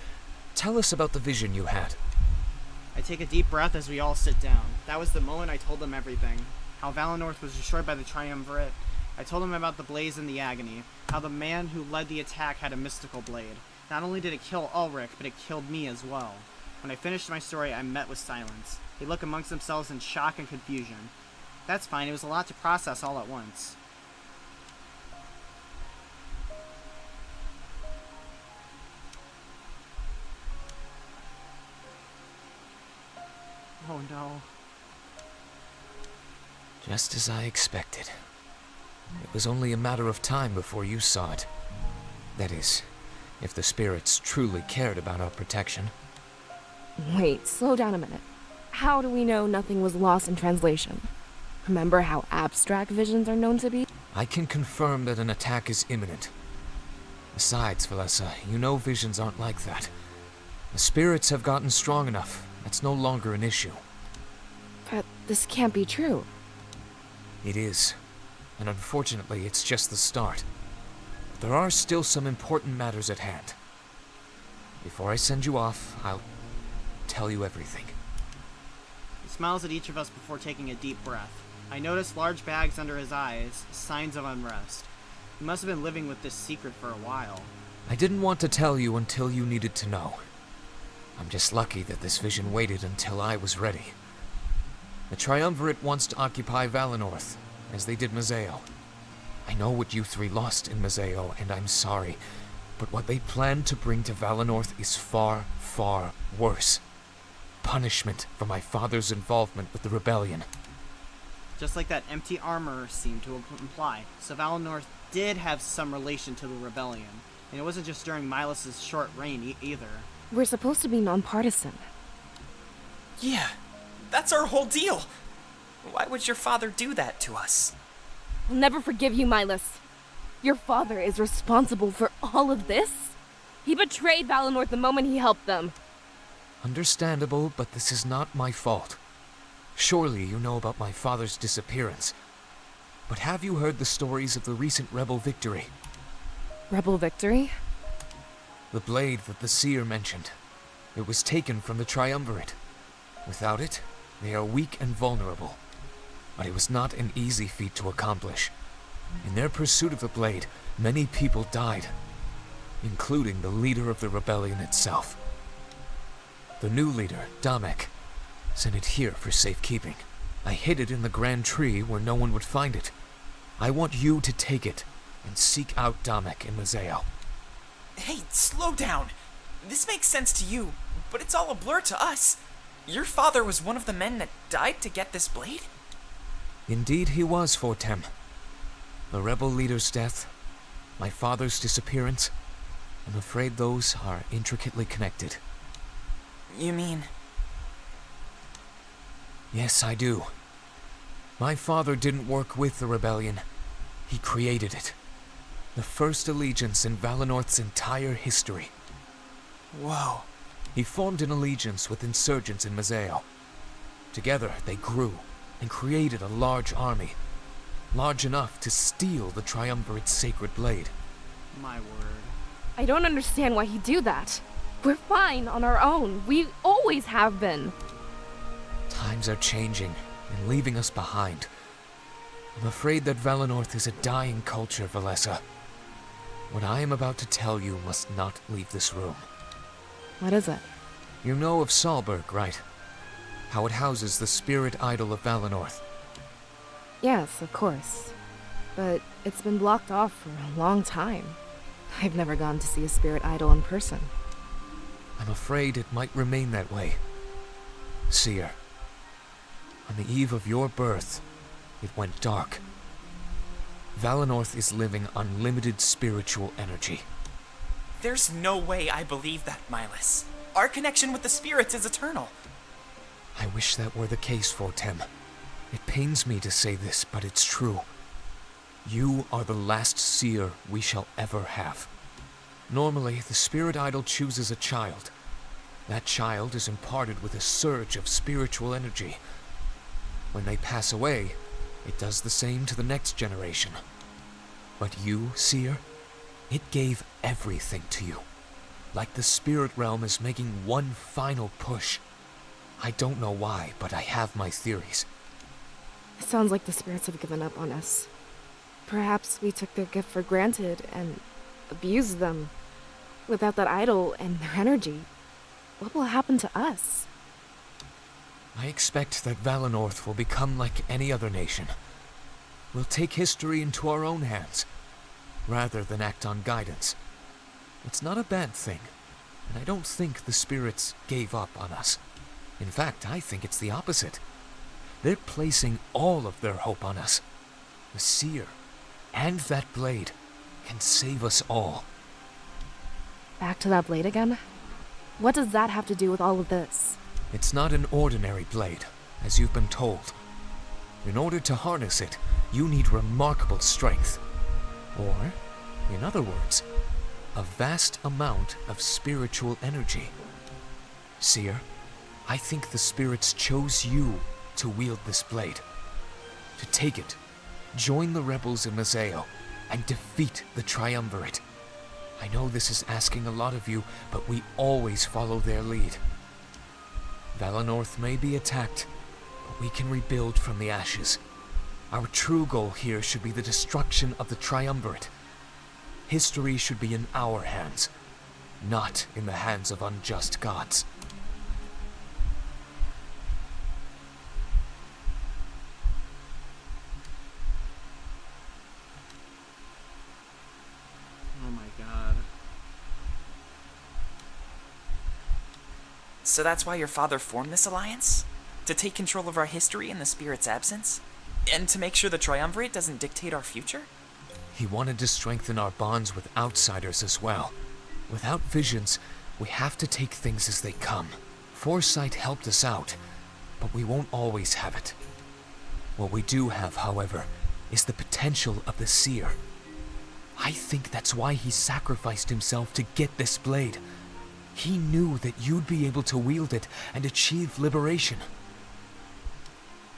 tell us about the vision you had. I take a deep breath as we all sit down. That was the moment I told them everything. How Valinor was destroyed by the Triumvirate. I told them about the blaze and the agony. How the man who led the attack had a mystical blade. Not only did it kill Ulrich, but it killed me as well. When I finished my story, I met with silence. They look amongst themselves in shock and confusion. That's fine, it was a lot to process all at once. Oh no. Just as I expected. It was only a matter of time before you saw it. That is, if the spirits truly cared about our protection. Wait, slow down a minute. How do we know nothing was lost in translation? Remember how abstract visions are known to be? I can confirm that an attack is imminent. Besides, Valessa, you know visions aren't like that. The spirits have gotten strong enough. That's no longer an issue. But this can't be true. It is. And unfortunately, it's just the start. But there are still some important matters at hand. Before I send you off, I'll tell you everything. He smiles at each of us before taking a deep breath. I noticed large bags under his eyes, signs of unrest. He must have been living with this secret for a while. I didn't want to tell you until you needed to know. I'm just lucky that this vision waited until I was ready. The Triumvirate wants to occupy Valinorth, as they did Mazeo. I know what you three lost in Mazeo, and I'm sorry, but what they plan to bring to Valinorth is far, far worse. Punishment for my father's involvement with the rebellion. Just like that empty armor seemed to imply, so Valinorth did have some relation to the rebellion, and it wasn't just during Milas' short reign either. We're supposed to be nonpartisan. Yeah, that's our whole deal. Why would your father do that to us? I'll never forgive you, Milas. Your father is responsible for all of this? He betrayed Valinor the moment he helped them. Understandable, but this is not my fault. Surely you know about my father's disappearance. But have you heard the stories of the recent rebel victory? Rebel victory? The blade that the seer mentioned. It was taken from the Triumvirate. Without it, they are weak and vulnerable. But it was not an easy feat to accomplish. In their pursuit of the blade, many people died, including the leader of the rebellion itself. The new leader, Damek, sent it here for safekeeping. I hid it in the Grand Tree where no one would find it. I want you to take it and seek out Damek in Mazeo. Hey, slow down. This makes sense to you, but it's all a blur to us. Your father was one of the men that died to get this blade? Indeed he was, Fortem. The rebel leader's death, my father's disappearance, I'm afraid those are intricately connected. You mean... Yes, I do. My father didn't work with the rebellion. He created it. The first allegiance in Valenorth's entire history. Whoa. He formed an allegiance with insurgents in Mazeo. Together, they grew and created a large army. Large enough to steal the Triumvirate's sacred blade. My word. I don't understand why he'd do that. We're fine on our own. We always have been. Times are changing and leaving us behind. I'm afraid that Valenorth is a dying culture, Valessa. What I am about to tell you must not leave this room. What is it? You know of Salberg, right? How it houses the spirit idol of Valenorth. Yes, of course. But it's been blocked off for a long time. I've never gone to see a spirit idol in person. I'm afraid it might remain that way. Seer, on the eve of your birth, it went dark. Valenorth is living on limited spiritual energy. There's no way I believe that, Milas. Our connection with the spirits is eternal. I wish that were the case, Fortem. It pains me to say this, but it's true. You are the last seer we shall ever have. Normally, the spirit idol chooses a child. That child is imparted with a surge of spiritual energy. When they pass away, it does the same to the next generation. But you, seer, it gave everything to you. Like the spirit realm is making one final push. I don't know why, but I have my theories. It sounds like the spirits have given up on us. Perhaps we took their gift for granted and abused them. Without that idol and their energy, what will happen to us? I expect that Valenorth will become like any other nation. We'll take history into our own hands, rather than act on guidance. It's not a bad thing, and I don't think the spirits gave up on us. In fact, I think it's the opposite. They're placing all of their hope on us. The seer and that blade can save us all. Back to that blade again? What does that have to do with all of this? It's not an ordinary blade, as you've been told. In order to harness it, you need remarkable strength. Or, in other words, a vast amount of spiritual energy. Seer, I think the spirits chose you to wield this blade. To take it, join the rebels in Mazeo, and defeat the Triumvirate. I know this is asking a lot of you, but we always follow their lead. Valenorth may be attacked, but we can rebuild from the ashes. Our true goal here should be the destruction of the Triumvirate. History should be in our hands, not in the hands of unjust gods. Oh my god. So that's why your father formed this alliance? To take control of our history in the spirit's absence? And to make sure the Triumvirate doesn't dictate our future? He wanted to strengthen our bonds with outsiders as well. Without visions, we have to take things as they come. Foresight helped us out, but we won't always have it. What we do have, however, is the potential of the seer. I think that's why he sacrificed himself to get this blade. He knew that you'd be able to wield it and achieve liberation.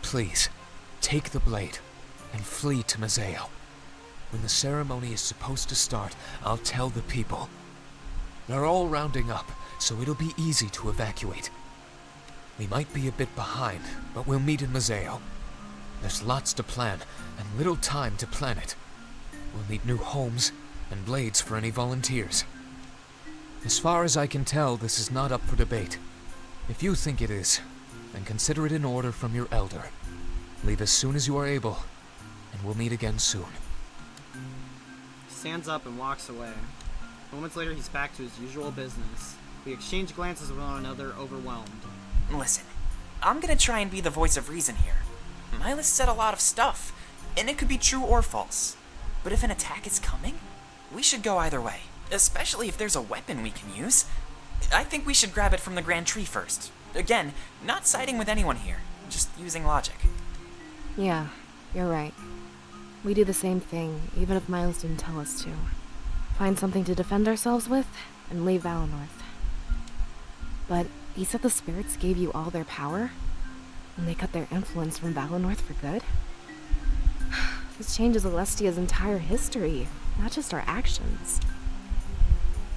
Please, take the blade and flee to Mazeo. When the ceremony is supposed to start, I'll tell the people. They're all rounding up, so it'll be easy to evacuate. We might be a bit behind, but we'll meet in Mazeo. There's lots to plan, and little time to plan it. We'll need new homes and blades for any volunteers. As far as I can tell, this is not up for debate. If you think it is, then consider it in order from your elder. Leave as soon as you are able, and we'll meet again soon. He stands up and walks away. Moments later, he's back to his usual business. We exchange glances with one another, overwhelmed. Listen, I'm gonna try and be the voice of reason here. Milas said a lot of stuff, and it could be true or false. But if an attack is coming, we should go either way, especially if there's a weapon we can use. I think we should grab it from the Grand Tree first. Again, not siding with anyone here, just using logic. Yeah, you're right. We do the same thing, even if Miles didn't tell us to. Find something to defend ourselves with, and leave Valinor. But he said the spirits gave you all their power? And they cut their influence from Valinor for good? This changes Alestia's entire history, not just our actions.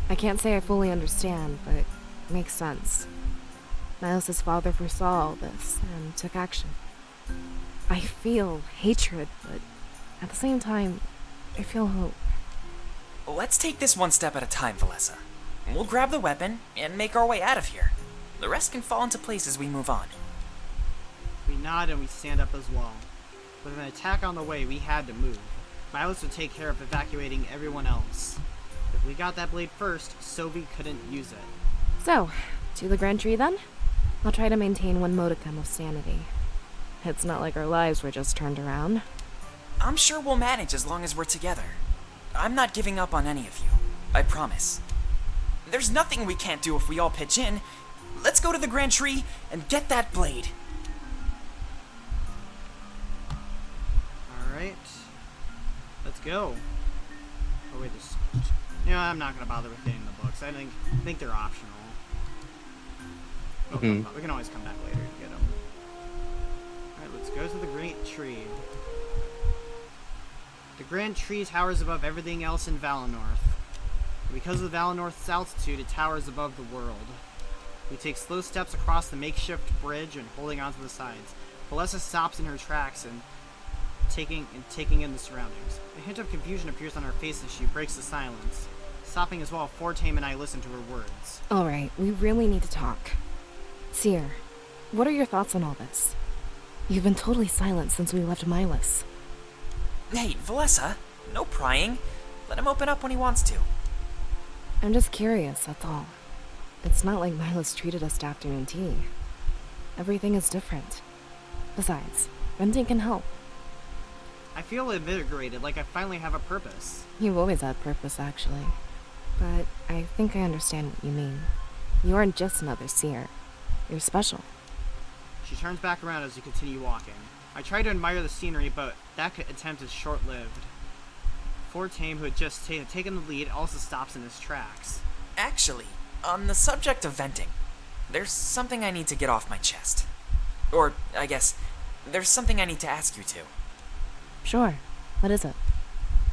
I can't say I fully understand, but it makes sense. Miles' father foresaw all this and took action. I feel hatred, but at the same time, I feel hope. Let's take this one step at a time, Valessa. We'll grab the weapon and make our way out of here. The rest can fall into place as we move on. We nod and we stand up as well. With an attack on the way, we had to move. Miles would take care of evacuating everyone else. If we got that blade first, Sovi couldn't use it. So, to the Grand Tree then? I'll try to maintain one modicum of sanity. It's not like our lives were just turned around. I'm sure we'll manage as long as we're together. I'm not giving up on any of you. I promise. There's nothing we can't do if we all pitch in. Let's go to the Grand Tree and get that blade. Alright. Let's go. Oh wait, there's... You know, I'm not gonna bother with getting the books. I think they're optional. Oh, we can always come back later to get them. Alright, let's go to the Great Tree. The Grand Tree towers above everything else in Valinor. Because of Valinor's altitude, it towers above the world. We take slow steps across the makeshift bridge and holding onto the sides. Valessa stops in her tracks and taking in the surroundings. A hint of confusion appears on her face as she breaks the silence. Stopping as well, Fortame and I listen to her words. Alright, we really need to talk. Seer, what are your thoughts on all this? You've been totally silent since we left Milas. Hey, Valessa, no prying. Let him open up when he wants to. I'm just curious, that's all. It's not like Milas treated us to afternoon tea. Everything is different. Besides, renting can help. I feel invigorated, like I finally have a purpose. You've always had purpose, actually. But I think I understand what you mean. You aren't just another seer. You're special. She turns back around as we continue walking. I try to admire the scenery, but that attempt is short-lived. Fortame, who had just taken the lead, also stops in his tracks. Actually, on the subject of venting, there's something I need to get off my chest. Or, I guess, there's something I need to ask you two. Sure. What is it?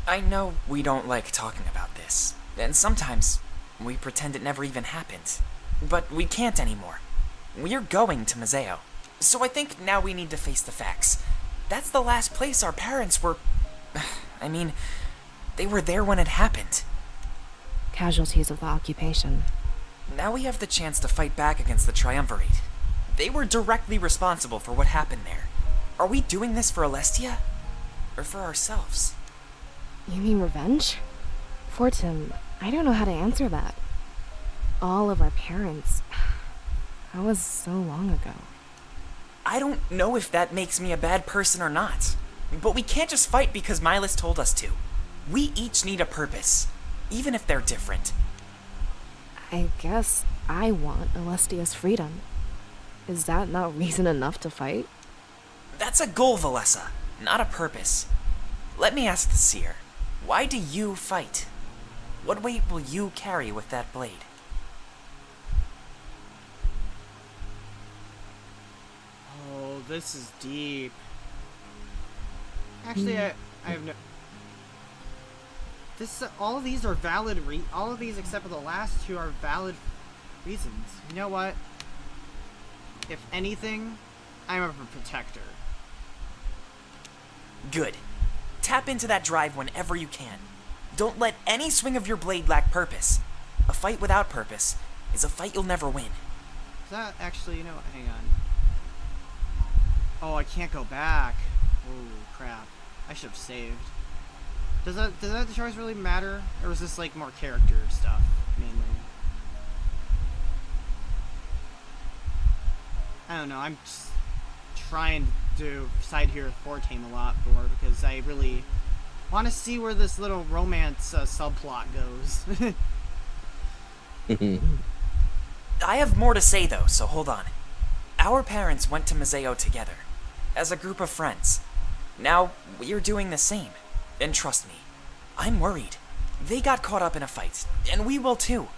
I know we don't like talking about this, and sometimes we pretend it never even happened. But we can't anymore. We're going to Mazeo. So I think now we need to face the facts. That's the last place our parents were... I mean, they were there when it happened. Casualties of the occupation. Now we have the chance to fight back against the Triumvirate. They were directly responsible for what happened there. Are we doing this for Alestia? Or for ourselves? You mean revenge? Fortune, I don't know how to answer that. All of our parents... That was so long ago. I don't know if that makes me a bad person or not. But we can't just fight because Milas told us to. We each need a purpose, even if they're different. I guess I want Alestia's freedom. Is that not reason enough to fight? That's a goal, Valessa, not a purpose. Let me ask the seer, why do you fight? What weight will you carry with that blade? Oh, this is deep. Actually, I have no... all of these are valid all of these except for the last two are valid reasons. You know what? If anything, I'm a protector. Good. Tap into that drive whenever you can. Don't let any swing of your blade lack purpose. A fight without purpose is a fight you'll never win. Is that actually, you know, hang on. Oh, I can't go back. Oh, crap. I should have saved. Does that choice really matter? Or is this like more character stuff, mainly? I don't know, I'm just trying to side here with Fortame a lot more because I really want to see where this little romance subplot goes. I have more to say though, so hold on. Our parents went to Museo together, as a group of friends. Now, we're doing the same. And trust me, I'm worried. They got caught up in a fight, and we will too.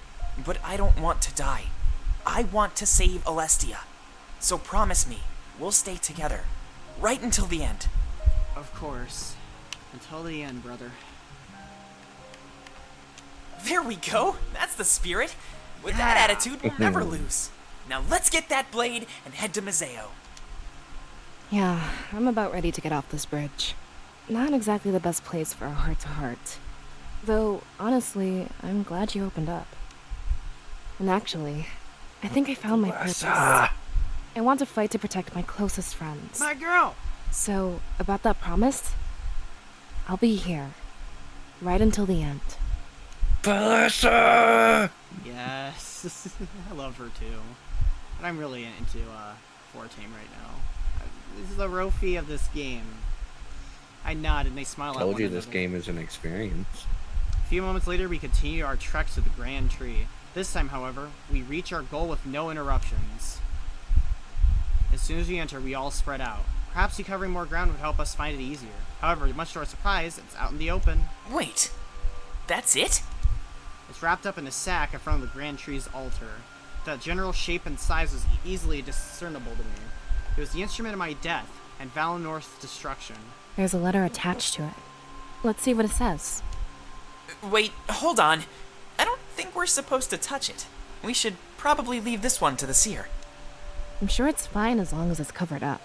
But I don't want to die. I want to save Alestia. So promise me, we'll stay together. Right until the end. Of course. Until the end, brother. There we go! That's the spirit! With that attitude, we'll never lose. Now let's get that blade and head to Museo. Yeah, I'm about ready to get off this bridge. Not exactly the best place for a heart-to-heart. Though, honestly, I'm glad you opened up. And actually, I think I found my purpose. I want to fight to protect my closest friends. My girl! So, about that promise, I'll be here. Right until the end. Felissa! Yes. I love her too. But I'm really into Fortame right now. This is the Rofi of this game. I nod and they smile at one another. Told you this game is an experience. A few moments later, we continue our trek to the Grand Tree. This time, however, we reach our goal with no interruptions. As soon as we enter, we all spread out. Perhaps recovering more ground would help us find it easier. However, much to our surprise, it's out in the open. Wait, that's it? It's wrapped up in a sack in front of the Grand Tree's altar. The general shape and size was easily discernible to me. It was the instrument of my death and Valenorth's destruction. There's a letter attached to it. Let's see what it says. Wait, hold on. I don't think we're supposed to touch it. We should probably leave this one to the seer. I'm sure it's fine as long as it's covered up.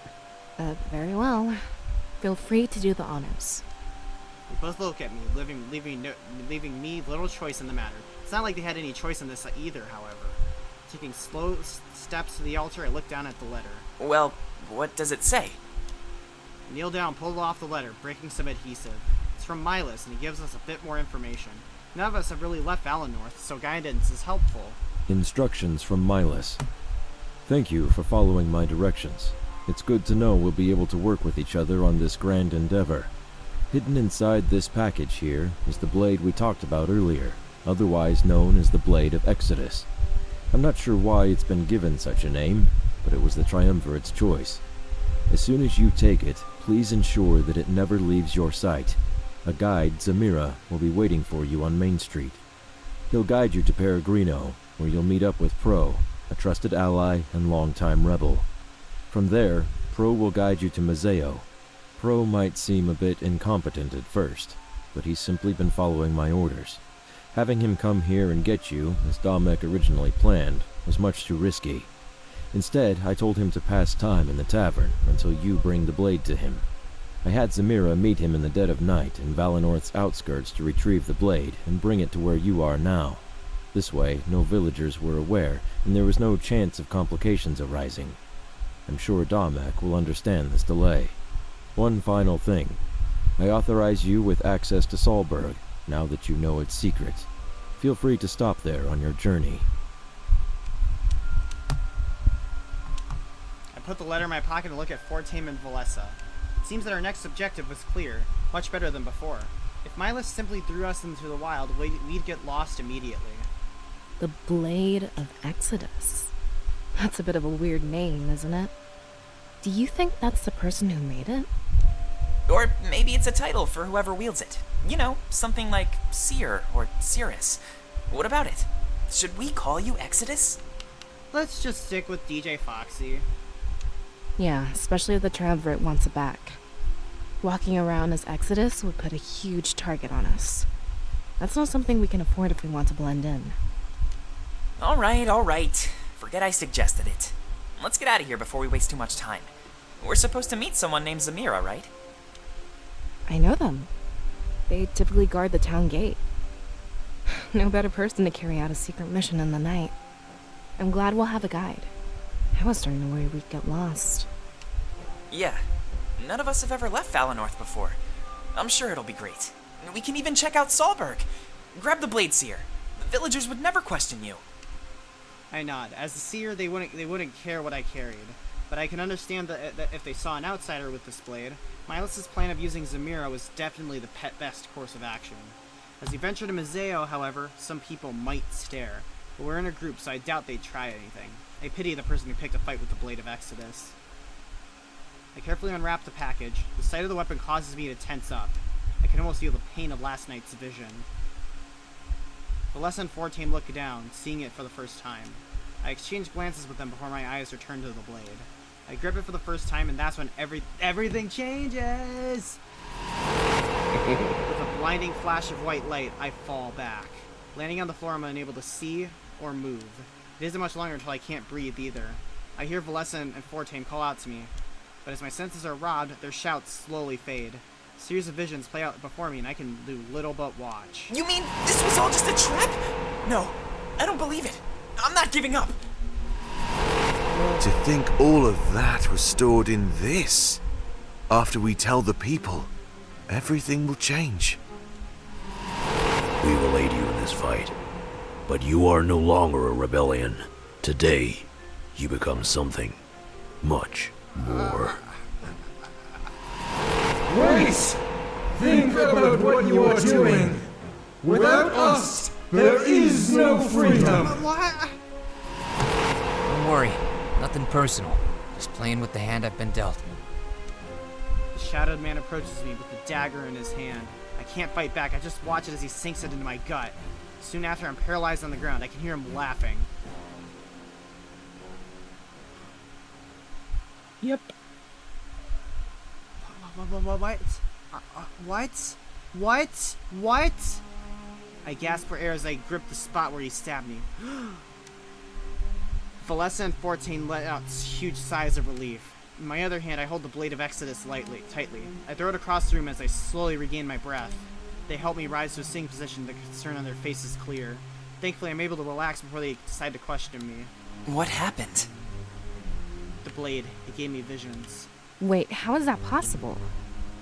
Very well. Feel free to do the honors. They both look at me, leaving me little choice in the matter. It's not like they had any choice in this either, however. Taking slow steps to the altar, I look down at the letter. Well, what does it say? I kneel down, pull off the letter, breaking some adhesive. It's from Milas, and he gives us a bit more information. None of us have really left Valenorth, so guidance is helpful. Instructions from Milas. Thank you for following my directions. It's good to know we'll be able to work with each other on this grand endeavor. Hidden inside this package here is the blade we talked about earlier, otherwise known as the Blade of Exodus. I'm not sure why it's been given such a name, but it was the Triumvirate's choice. As soon as you take it, please ensure that it never leaves your sight. A guide, Zamira, will be waiting for you on Main Street. He'll guide you to Peregrino, where you'll meet up with Pro, a trusted ally and longtime rebel. From there, Pro will guide you to Museo. Pro might seem a bit incompetent at first, but he's simply been following my orders. Having him come here and get you, as Damek originally planned, was much too risky. Instead, I told him to pass time in the tavern until you bring the blade to him. I had Zamira meet him in the dead of night in Valenorth's outskirts to retrieve the blade and bring it to where you are now. This way, no villagers were aware, and there was no chance of complications arising. I'm sure Damek will understand this delay. One final thing. I authorize you with access to Solberg, now that you know its secret. Feel free to stop there on your journey. I put the letter in my pocket and look at Fortame and Valessa. It seems that our next objective was clear, much better than before. If Milas simply threw us into the wild, we'd get lost immediately. The Blade of Exodus. That's a bit of a weird name, isn't it? Do you think that's the person who made it? Or maybe it's a title for whoever wields it. You know, something like Seer or Cirrus. What about it? Should we call you Exodus? Let's just stick with DJ Foxy. Yeah, especially if the Triumvirate wants it back. Walking around as Exodus would put a huge target on us. That's not something we can afford if we want to blend in. Alright. Forget I suggested it. Let's get out of here before we waste too much time. We're supposed to meet someone named Zamira, right? I know them. They typically guard the town gate. No better person to carry out a secret mission in the night. I'm glad we'll have a guide. I was starting to worry we'd get lost. Yeah. None of us have ever left Valenorth before. I'm sure it'll be great. We can even check out Solberg. Grab the blade, Seer. The villagers would never question you. I nod. As the seer, they wouldn't care what I carried. but I can understand that if they saw an outsider with this blade, Miles' plan of using Zamira was definitely the best course of action. As we venture to Museo, however, some people might stare, but we're in a group, so I doubt they'd try anything. I pity the person who picked a fight with the Blade of Exodus. I carefully unwrap the package. The sight of the weapon causes me to tense up. I can almost feel the pain of last night's vision. Valessa and Fortane look down, seeing it for the first time. I exchange glances with them before my eyes return to the blade. I grip it for the first time, and that's when everything changes! With a blinding flash of white light, I fall back. Landing on the floor, I'm unable to see or move. It isn't much longer until I can't breathe either. I hear Valessa and Fortane call out to me, but as my senses are robbed, their shouts slowly fade. A series of visions play out before me, and I can do little but watch. You mean this was all just a trap? No, I don't believe it. I'm not giving up. To think all of that was stored in this. After we tell the people, everything will change. We will aid you in this fight, but you are no longer a rebellion. Today, you become something much more. Wait! Think about what you are doing. Without us, there is no freedom. What? Don't worry, nothing personal. Just playing with the hand I've been dealt. The shadowed man approaches me with the dagger in his hand. I can't fight back, I just watch it as he sinks it into my gut. Soon after, I'm paralyzed on the ground. I can hear him laughing. Yep. What? I gasp for air as I grip the spot where he stabbed me. Valessa and Fortane let out huge sighs of relief. In my other hand, I hold the Blade of Exodus tightly. I throw it across the room as I slowly regain my breath. They help me rise to a sitting position, the concern on their faces clear. Thankfully, I'm able to relax before they decide to question me. What happened? The blade, it gave me visions. Wait, how is that possible?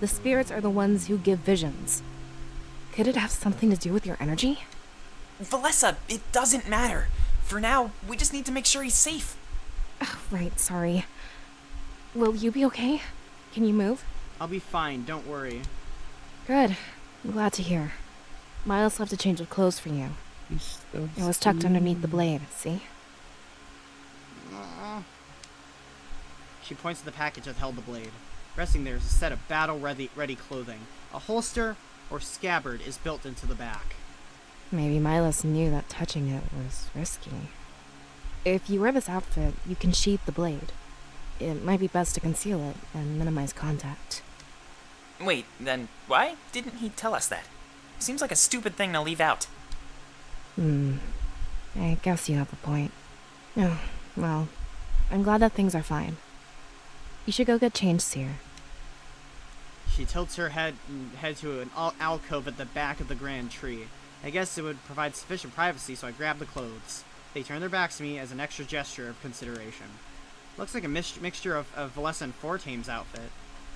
The spirits are the ones who give visions. Could it have something to do with your energy? Valessa, it doesn't matter. For now, we just need to make sure he's safe. Oh, right, sorry. Will you be okay? Can you move? I'll be fine, don't worry. Good. I'm glad to hear. Miles left a change of clothes for you. It was tucked underneath the blade, see? She points to the package that held the blade. Resting there is a set of battle-ready clothing. A holster or scabbard is built into the back. Maybe Miles knew that touching it was risky. If you wear this outfit, you can sheath the blade. It might be best to conceal it and minimize contact. Wait, then why didn't he tell us that? Seems like a stupid thing to leave out. I guess you have a point. Oh, well, I'm glad that things are fine. You should go get changed, Seer. She tilts her head to an alcove at the back of the grand tree. I guess it would provide sufficient privacy, so I grab the clothes. They turn their backs to me as an extra gesture of consideration. Looks like a mixture of Valessa and Fortane's outfit.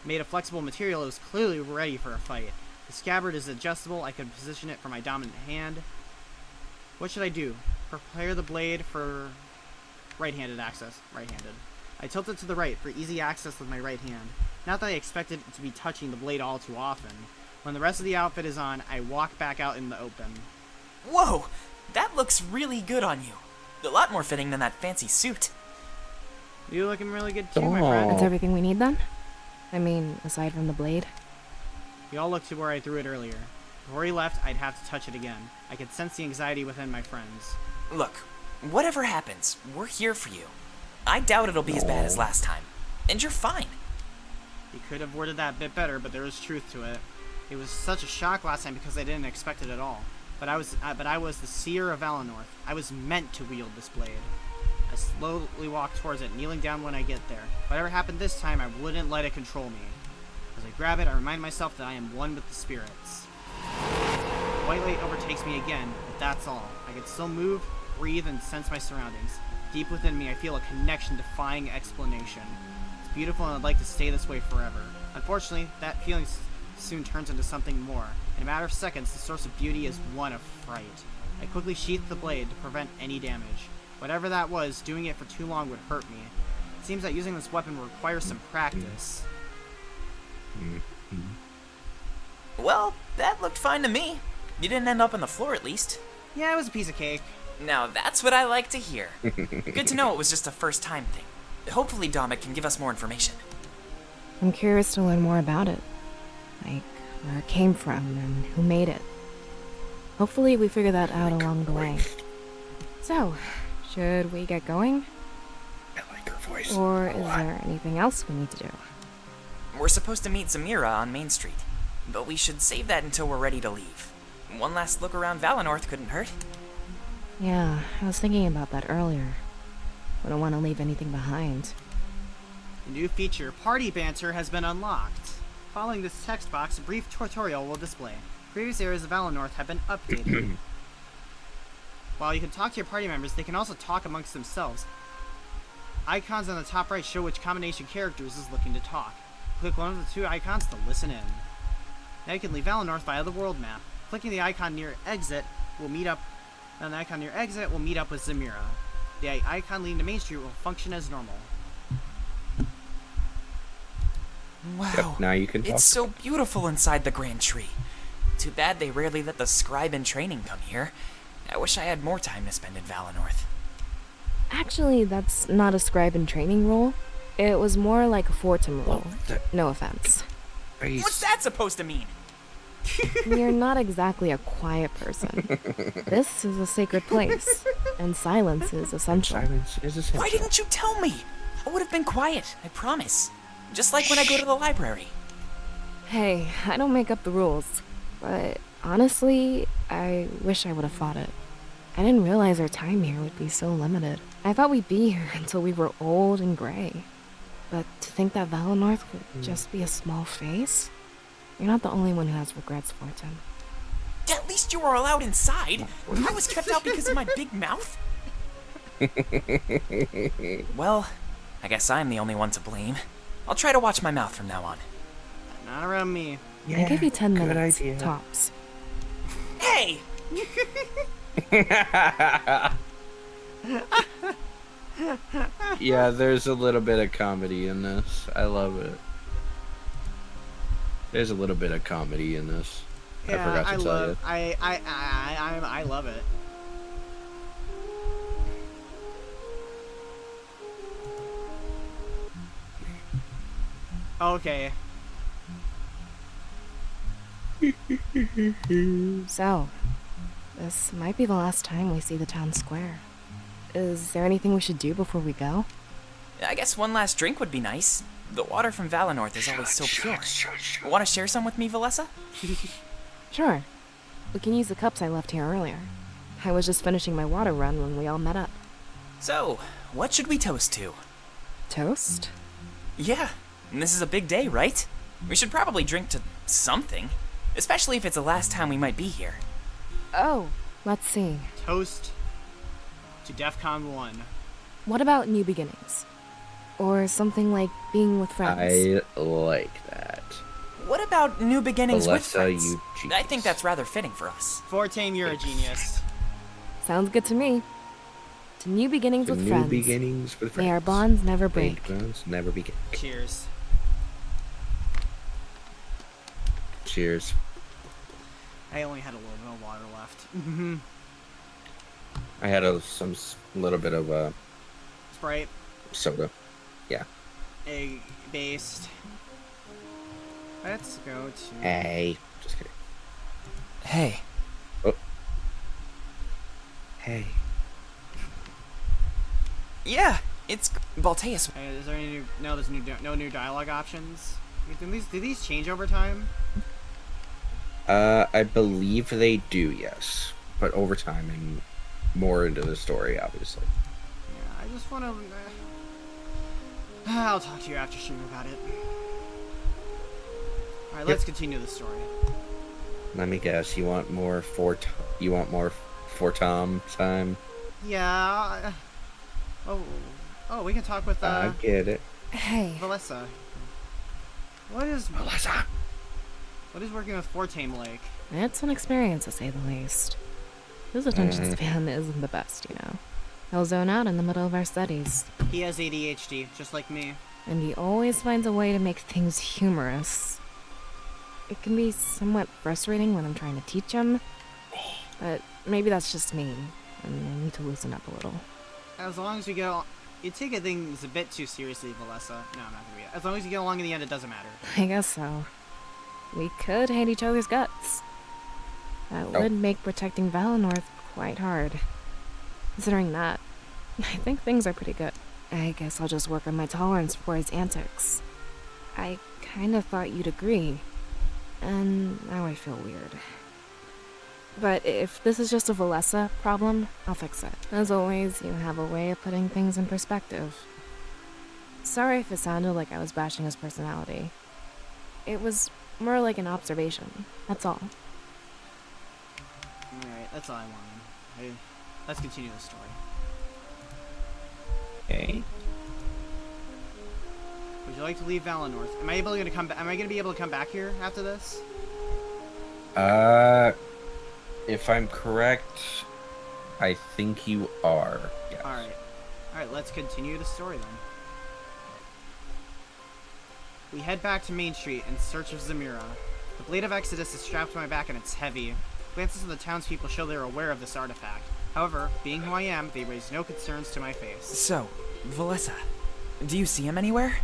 Made of flexible material, it was clearly ready for a fight. The scabbard is adjustable, I could position it for my dominant hand. What should I do? Prepare the blade for right-handed access. Right-handed. I tilt it to the right for easy access with my right hand. Not that I expected it to be touching the blade all too often. When the rest of the outfit is on, I walk back out in the open. Whoa! That looks really good on you. A lot more fitting than that fancy suit. You're looking really good too, my friend. That's everything we need then? I mean, aside from the blade? We all looked to where I threw it earlier. Before he left, I'd have to touch it again. I could sense the anxiety within my friends. Look, whatever happens, we're here for you. I doubt it'll be as bad as last time. And you're fine. He could have worded that a bit better, but there was truth to it. It was such a shock last time because I didn't expect it at all. But I was the seer of Valanorth. I was meant to wield this blade. I slowly walk towards it, kneeling down when I get there. Whatever happened this time, I wouldn't let it control me. As I grab it, I remind myself that I am one with the spirits. White light overtakes me again, but that's all. I can still move, breathe, and sense my surroundings. Deep within me, I feel a connection defying explanation. It's beautiful, and I'd like to stay this way forever. Unfortunately, that feeling soon turns into something more. In a matter of seconds, the source of beauty is one of fright. I quickly sheath the blade to prevent any damage. Whatever that was, doing it for too long would hurt me. seems that using this weapon requires some practice. Well, that looked fine to me. You didn't end up on the floor, at least. Yeah, it was a piece of cake. Now that's what I like to hear. Good to know it was just a first-time thing. Hopefully Dominic can give us more information. I'm curious to learn more about it. Like, where it came from and who made it. Hopefully we figure that out along the way. So, should we get going? I like her voice. Or is there anything else we need to do? We're supposed to meet Zamira on Main Street, but we should save that until we're ready to leave. One last look around Valinor couldn't hurt. Yeah, I was thinking about that earlier. Wouldn't want to leave anything behind. The new feature, Party Banter, has been unlocked. Following this text box, a brief tutorial will display. Previous areas of Valinor have been updated. While you can talk to your party members, they can also talk amongst themselves. Icons on the top right show which combination characters is looking to talk. Click one of the two icons to listen in. Now you can leave Valinor via the world map. Clicking the icon near exit will meet up. And the icon near exit will meet up with Zamira. The icon leading to Main Street will function as normal. Wow. Yep, now you can talk. It's so beautiful inside the Grand Tree. Too bad they rarely let the scribe in training come here. I wish I had more time to spend in Valinor. Actually, that's not a scribe in training role. It was more like a Fortum role. No offense. What's that supposed to mean? You're not exactly a quiet person. This is a sacred place, and silence is essential. Silence is essential. Why didn't you tell me? I would have been quiet, I promise. Just like when I go to the library. Hey, I don't make up the rules, but honestly, I wish I would have fought it. I didn't realize our time here would be so limited. I thought we'd be here until we were old and gray. But to think that Valinor would just be a small face? You're not the only one who has regrets, Fortune. At least you were allowed inside. I was kept out because of my big mouth. Well, I guess I'm the only one to blame. I'll try to watch my mouth from now on. Not around me. I give you 10 good minutes, idea. tops. Hey! Yeah, there's a little bit of comedy in this. I love it. There's a little bit of comedy in this. Yeah, I forgot to tell you. I love it. Okay. So, this might be the last time we see the town square. Is there anything we should do before we go? I guess one last drink would be nice. The water from Valinor is always so pure. Want to share some with me, Valessa? Sure. We can use the cups I left here earlier. I was just finishing my water run when we all met up. So, what should we toast to? Toast? Yeah, and this is a big day, right? We should probably drink to something. Especially if it's the last time we might be here. Oh, let's see. Toast to DEFCON 1. What about new beginnings? Or something like being with friends? I like that. What about new beginnings with Valessa, friends? you I think that's rather fitting for us. Fortane, you're a genius. Sounds good to me. To new beginnings with friends. New beginnings with friends. May our bonds never break. Bonds never begin. Cheers. Cheers. I only had a little bit of water left. I had some little bit of Sprite. soda. Yeah. Egg based. Let's go to. Hey. Just kidding. Hey. Oh. Hey. Yeah, it's Balteus. Hey, is there any new? No, there's no new dialogue options. Do these change over time? I believe they do, yes. But over time and more into the story, obviously. Yeah, I just want to. I'll talk to you after stream about it. All right, let's continue the story. Let me guess. You want more for Tom time? Yeah. Oh, we can talk with. I get it. Hey. Valessa. What is Valessa? What is working with Fortane like? It's an experience, to say the least. His attention span isn't the best, you know. He'll zone out in the middle of our studies. He has ADHD, just like me. And he always finds a way to make things humorous. It can be somewhat frustrating when I'm trying to teach him, but maybe that's just me, and I need to loosen up a little. As long as we get you take things a bit too seriously, Valessa. No, I'm not gonna be. As long as you get along in the end, it doesn't matter. I guess so. We could hate each other's guts. That would make protecting Valinor quite hard. Considering that, I think things are pretty good. I guess I'll just work on my tolerance for his antics. I kind of thought you'd agree, and now I feel weird. But if this is just a Valessa problem, I'll fix it. As always, you have a way of putting things in perspective. Sorry if it sounded like I was bashing his personality. It was more like an observation, that's all. Alright, that's all I wanted. Let's continue the story. Okay. Would you like to leave Valinor? Am I gonna be able to come back here after this? If I'm correct, I think you are. Yes. Alright, let's continue the story then. We head back to Main Street in search of Zamira. The Blade of Exodus is strapped to my back and it's heavy. Glances of the townspeople show they're aware of this artifact. However, being who I am, they raise no concerns to my face. So, Valessa, do you see him anywhere?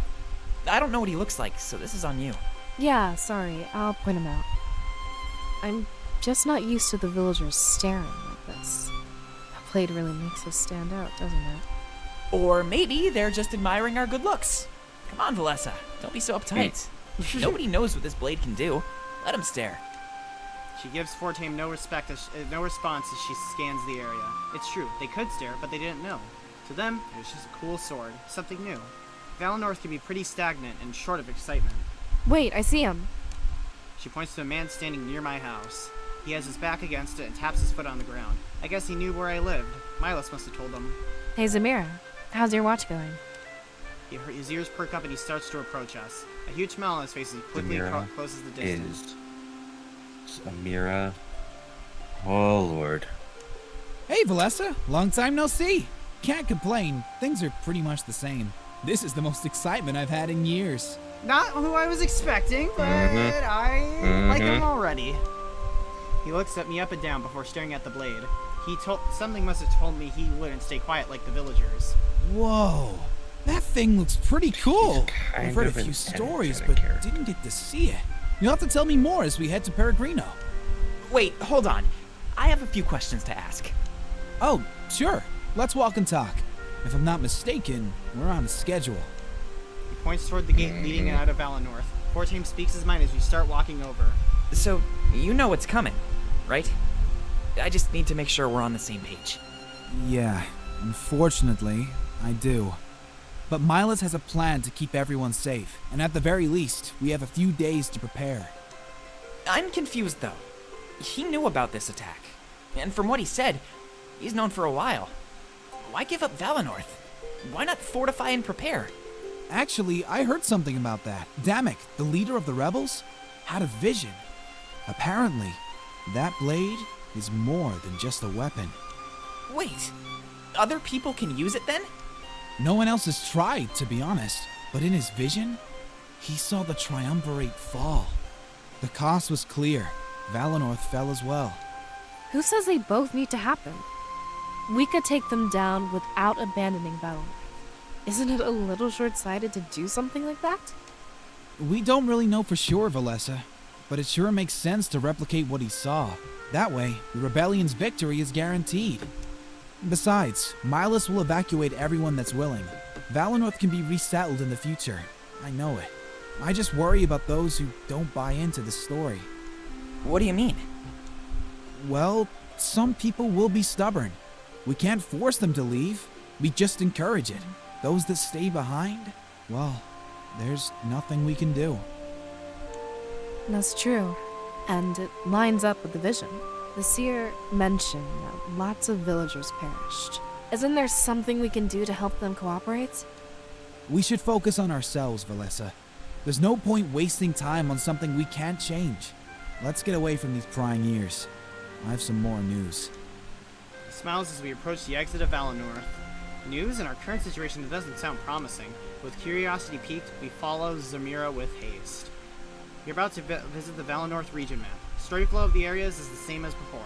I don't know what he looks like, so this is on you. Yeah, sorry, I'll point him out. I'm just not used to the villagers staring like this. The blade really makes us stand out, doesn't it? Or maybe they're just admiring our good looks. Come on, Valessa, don't be so uptight. Nobody knows what this blade can do. Let him stare. She gives Fortame no response as she scans the area. It's true, they could stare, but they didn't know. To them, it was just a cool sword, something new. Valinor can be pretty stagnant and short of excitement. Wait, I see him. She points to a man standing near my house. He has his back against it and taps his foot on the ground. I guess he knew where I lived. Milos must have told him. Hey Zamira, how's your watch going? His ears perk up and he starts to approach us. A huge smile on his face as he quickly closes the distance. Zamira. Oh lord. Hey Valessa, long time no see. Can't complain, things are pretty much the same. This is the most excitement I've had in years. Not who I was expecting, but I like him already. He looks at me up and down before staring at the blade. Something must have told me he wouldn't stay quiet like the villagers. Whoa, that thing looks pretty cool. I've read a few stories, but didn't get to see it. You'll have to tell me more as we head to Peregrino. Wait, hold on. I have a few questions to ask. Oh, sure. Let's walk and talk. If I'm not mistaken, we're on a schedule. He points toward the gate leading out of Valinor. Fortame speaks his mind as we start walking over. So, you know what's coming, right? I just need to make sure we're on the same page. Yeah, unfortunately, I do. But Milos has a plan to keep everyone safe, and at the very least, we have a few days to prepare. I'm confused, though. He knew about this attack, and from what he said, he's known for a while. Why give up Valinor? Why not fortify and prepare? Actually, I heard something about that. Damek, the leader of the rebels, had a vision. Apparently, that blade is more than just a weapon. Wait, other people can use it then? No one else has tried, to be honest. But in his vision, he saw the Triumvirate fall. The cost was clear. Valinor fell as well. Who says they both need to happen? We could take them down without abandoning Valinor. Isn't it a little short-sighted to do something like that? We don't really know for sure, Valessa, but it sure makes sense to replicate what he saw. That way, the rebellion's victory is guaranteed. Besides, Milos will evacuate everyone that's willing. Valinor can be resettled in the future. I know it. I just worry about those who don't buy into the story. What do you mean? Well, some people will be stubborn. We can't force them to leave. We just encourage it. Those that stay behind, well, there's nothing we can do. That's true. And it lines up with the vision. The seer mentioned that lots of villagers perished. Isn't there something we can do to help them cooperate? We should focus on ourselves, Valessa. There's no point wasting time on something we can't change. Let's get away from these prying ears. I have some more news. smiles as we approach the exit of Valinor. News in our current situation doesn't sound promising. With curiosity piqued, we follow Zamira with haste. You're about to visit the Valinor region map. Story flow of the areas is the same as before.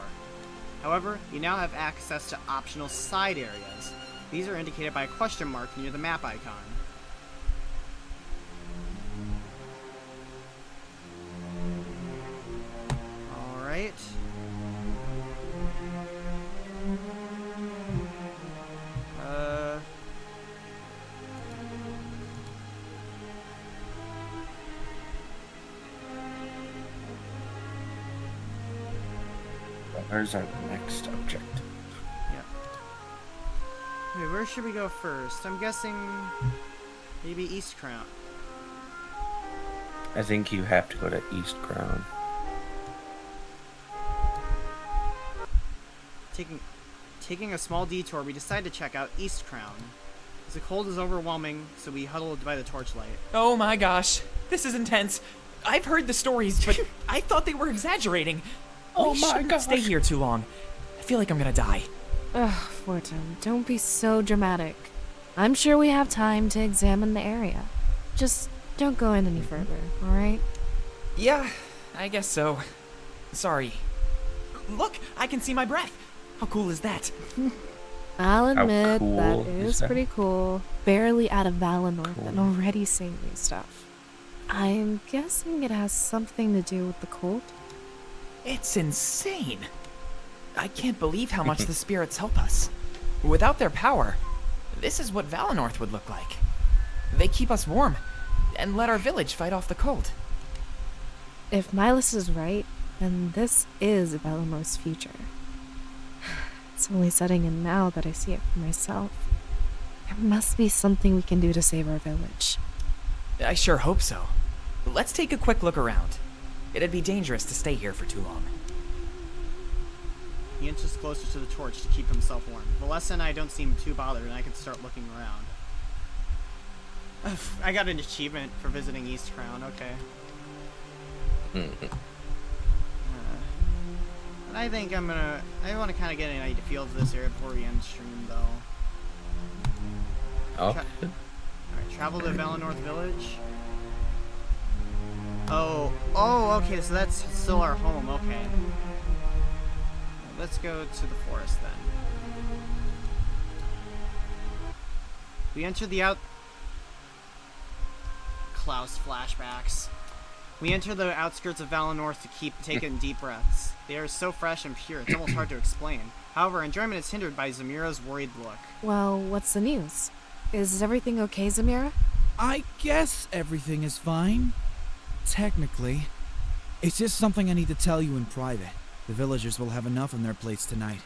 However, you now have access to optional side areas. These are indicated by a question mark near the map icon. Alright. Where's our next objective? Yep. Wait, where should we go first? I'm guessing maybe East Crown. I think you have to go to East Crown. Taking a small detour, we decide to check out East Crown. As the cold is overwhelming, so we huddled by the torchlight. Oh my gosh, this is intense. I've heard the stories, but I thought they were exaggerating. Oh we my shouldn't gosh. stay here too long. I feel like I'm gonna die. Ugh, Fortune, don't be so dramatic. I'm sure we have time to examine the area. Just don't go in any further, alright? Yeah, I guess so. Sorry. Look, I can see my breath. How cool is that? I'll admit cool that is is that? pretty cool. Barely out of Valinor and already saying new stuff. I'm guessing it has something to do with the cult? It's insane. I can't believe how much the spirits help us. Without their power, this is what Valinor would look like. They keep us warm and let our village fight off the cold. If Milas is right, then this is Valinor's future. It's only setting in now that I see it for myself. There must be something we can do to save our village. I sure hope so. Let's take a quick look around. It'd be dangerous to stay here for too long. He inches closer to the torch to keep himself warm. Valessa and I don't seem too bothered, and I can start looking around. I got an achievement for visiting East Crown, okay. I think I want to kind of get an idea feel of this area before we end stream, though. Oh. Alright, travel to Valinor Village. Oh, okay, so that's still our home, okay. Let's go to the forest then. We enter the Klaus flashbacks. We enter the outskirts of Valinor to keep taking deep breaths. The air is so fresh and pure, it's almost hard to explain. However, enjoyment is hindered by Zamira's worried look. Well, what's the news? Is everything okay, Zamira? I guess everything is fine. Technically. It's just something I need to tell you in private. The villagers will have enough on their plates tonight.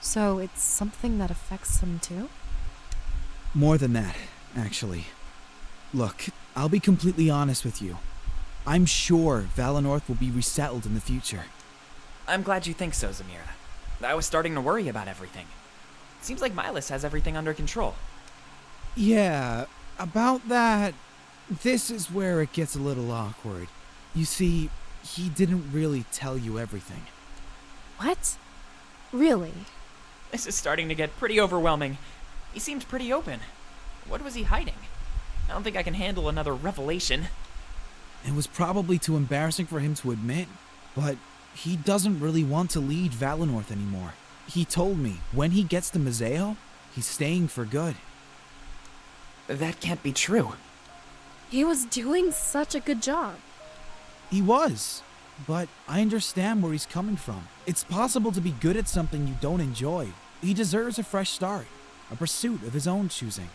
So it's something that affects them too? More than that, actually. Look, I'll be completely honest with you. I'm sure Valinor will be resettled in the future. I'm glad you think so, Zamira. I was starting to worry about everything. It seems like Milas has everything under control. Yeah, about that, this is where it gets a little awkward. You see, he didn't really tell you everything. What? Really? This is starting to get pretty overwhelming. He seemed pretty open. What was he hiding? I don't think I can handle another revelation. It was probably too embarrassing for him to admit, but he doesn't really want to lead Valinor anymore. He told me when he gets to Mazeo, he's staying for good. That can't be true. He was doing such a good job. He was, but I understand where he's coming from. It's possible to be good at something you don't enjoy. He deserves a fresh start, a pursuit of his own choosing.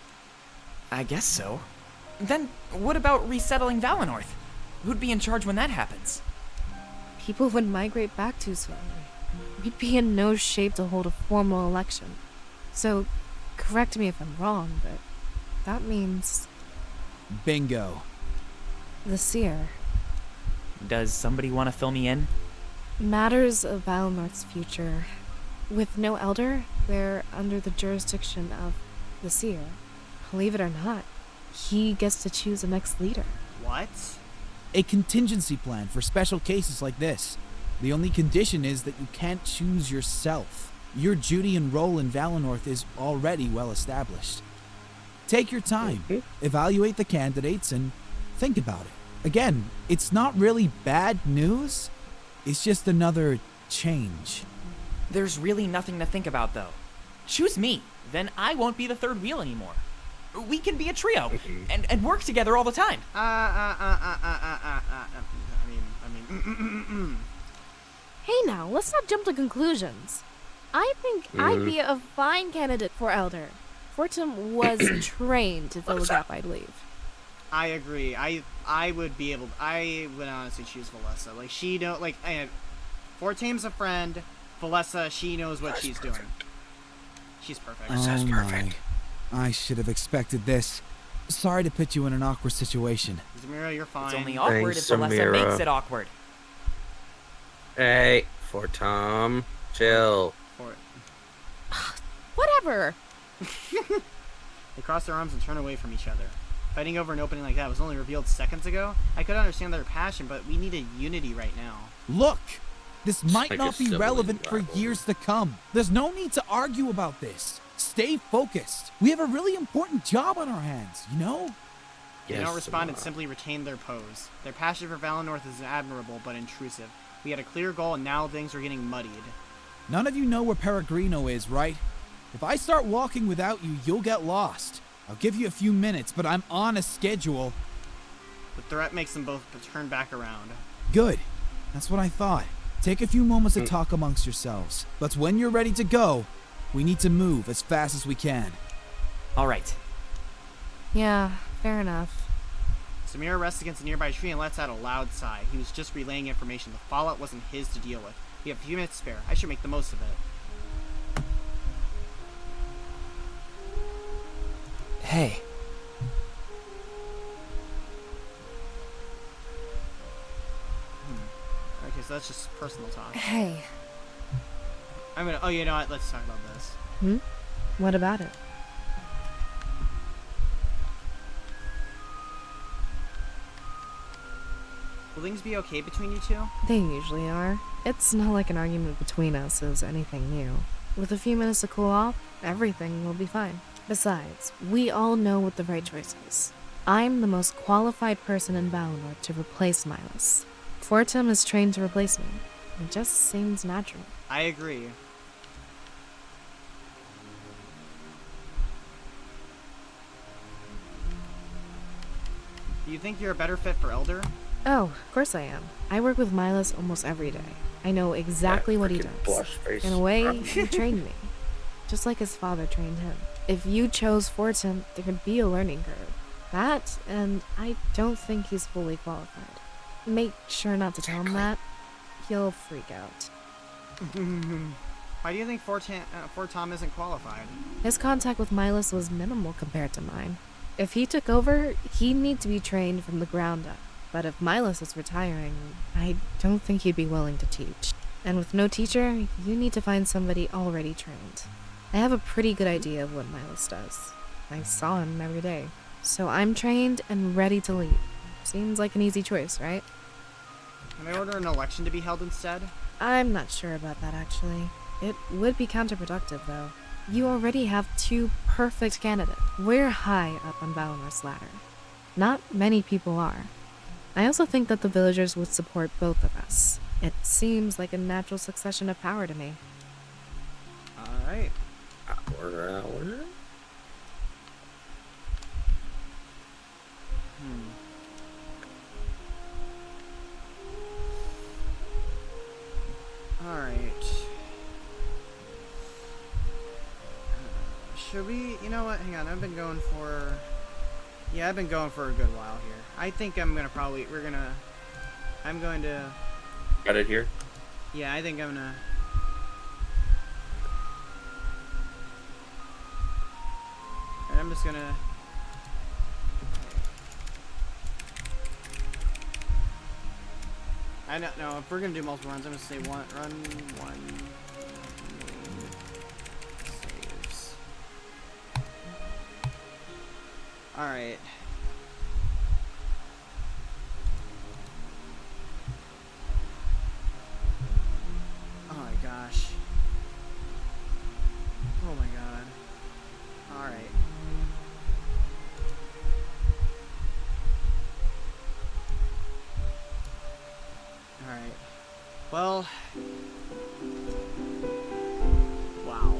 I guess so. Then what about resettling Valinor? Who'd be in charge when that happens? People would migrate back too slowly. We'd be in no shape to hold a formal election. So, correct me if I'm wrong, but that means... Bingo. The seer. Does somebody want to fill me in? Matters of Valinor's future. With no elder, they're under the jurisdiction of the seer. Believe it or not, he gets to choose the next leader. What? A contingency plan for special cases like this. The only condition is that you can't choose yourself. Your Judean role in Valinor is already well established. Take your time, evaluate the candidates, and think about it. Again, it's not really bad news, it's just another change. There's really nothing to think about, though. Choose me, then I won't be the third wheel anymore. We can be a trio, and work together all the time. Hey now, let's not jump to conclusions. I think I'd be a fine candidate for Elder. Fortum was trained to fill the gap I'd leave. I agree. I would be able. I would honestly choose Valessa. Like she don't like. Fortum's a friend. Valessa, she knows what she's doing. She's perfect. Oh my! I should have expected this. Sorry to put you in an awkward situation. Zamira, you're fine. It's only awkward if Valessa makes it awkward. Hey, Fortum, chill. Whatever. They cross their arms and turn away from each other. Fighting over an opening like that was only revealed seconds ago. I could understand their passion, but we need a unity right now. Look! This might like not be relevant for years to come. There's no need to argue about this. Stay focused. We have a really important job on our hands, you know? They don't respond and simply retain their pose. Their passion for Valinor is admirable but intrusive. We had a clear goal and now things are getting muddied. None of you know where Peregrino is, right? If I start walking without you, you'll get lost. I'll give you a few minutes, but I'm on a schedule. The threat makes them both turn back around. Good. That's what I thought. Take a few moments to talk amongst yourselves. But when you're ready to go, we need to move as fast as we can. All right. Yeah, fair enough. Samira rests against a nearby tree and lets out a loud sigh. He was just relaying information. The fallout wasn't his to deal with. We have a few minutes to spare. I should make the most of it. Hey. Okay, so that's just personal talk. Hey. Oh, you know what? Let's talk about this. What about it? Will things be okay between you two? They usually are. It's not like an argument between us is anything new. With a few minutes to cool off, everything will be fine. Besides, we all know what the right choice is. I'm the most qualified person in Valinor to replace Milas. Fortum is trained to replace me. It just seems natural. I agree. Do you think you're a better fit for Elder? Oh, of course I am. I work with Milas almost every day. I know exactly what he does. In a way, he trained me. Just like his father trained him. If you chose Fortum, there could be a learning curve. That, and I don't think he's fully qualified. Make sure not to tell him that. He'll freak out. Why do you think Fortum isn't qualified? His contact with Milas was minimal compared to mine. If he took over, he'd need to be trained from the ground up. But if Milas is retiring, I don't think he'd be willing to teach. And with no teacher, you need to find somebody already trained. I have a pretty good idea of what Milas does. I saw him every day. So I'm trained and ready to lead. Seems like an easy choice, right? Can I order an election to be held instead? I'm not sure about that, actually. It would be counterproductive, though. You already have two perfect candidates. We're high up on Valinor's ladder. Not many people are. I also think that the villagers would support both of us. It seems like a natural succession of power to me. Alright. Hour. Alright. Should we... You know what? Hang on. I've been going for... Yeah, I've been going for a good while here. I think I'm gonna probably... I'm going to... Got it here? Yeah, I think I'm gonna... And I'm just gonna... I don't know, if we're gonna do multiple runs, I'm gonna say run one. Saves. Alright. Oh my gosh. Well... Wow.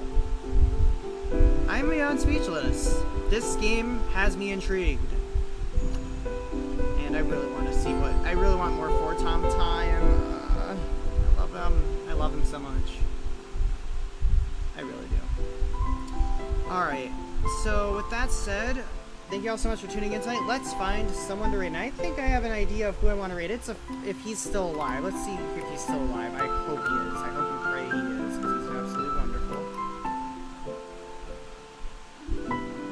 I'm beyond speechless. This game has me intrigued. And I really want to see what... I really want more for Tom time. I love him. I love him so much. I really do. Alright, so with that said, thank you all so much for tuning in tonight. Let's find someone to raid. And I think I have an idea of who I want to raid. It's if he's still alive. Let's see if he's still alive. I hope he is. I hope and pray he is, because he's absolutely wonderful.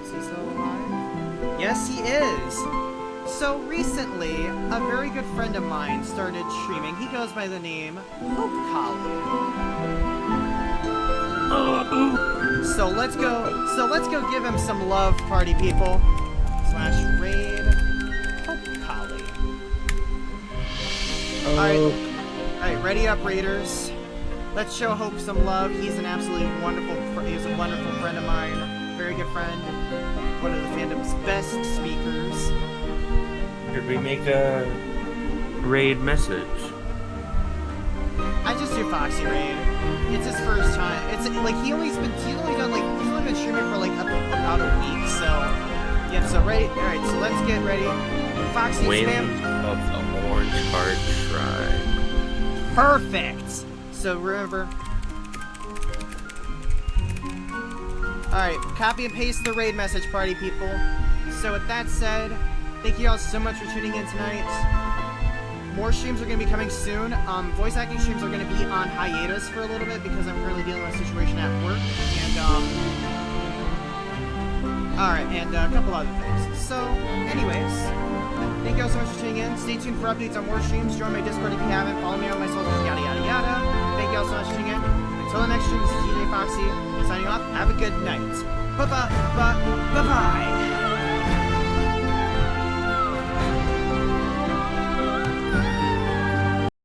Is he still alive? Yes, he is! So recently, a very good friend of mine started streaming. He goes by the name Hope Collie. So let's go give him some love, party people. / raid Hope Collie. Alright, ready up, raiders. Let's show Hope some love. He's an absolutely wonderful, he's a wonderful friend of mine. Very good friend. One of the fandom's best speakers. Should we make a raid message? I just do Foxy raid. It's his first time. It's like he's only been streaming for like about a week. So yeah. So ready. All right. So let's get ready. Foxy Wind spam of the Orange Card Shrine. Perfect. So remember. All right. Copy and paste the raid message, party people. So with that said, thank you all so much for tuning in tonight. More streams are going to be coming soon. Voice acting streams are going to be on hiatus for a little bit because I'm currently dealing with a situation at work. And, alright, and a couple other things. So, anyways, thank you all so much for tuning in. Stay tuned for updates on more streams. Join my Discord if you haven't. Follow me on my socials, yada yada yada. Thank you all so much for tuning in. Until the next stream, this is DJ Foxy, signing off. Have a good night. Bye-bye. Bye-bye.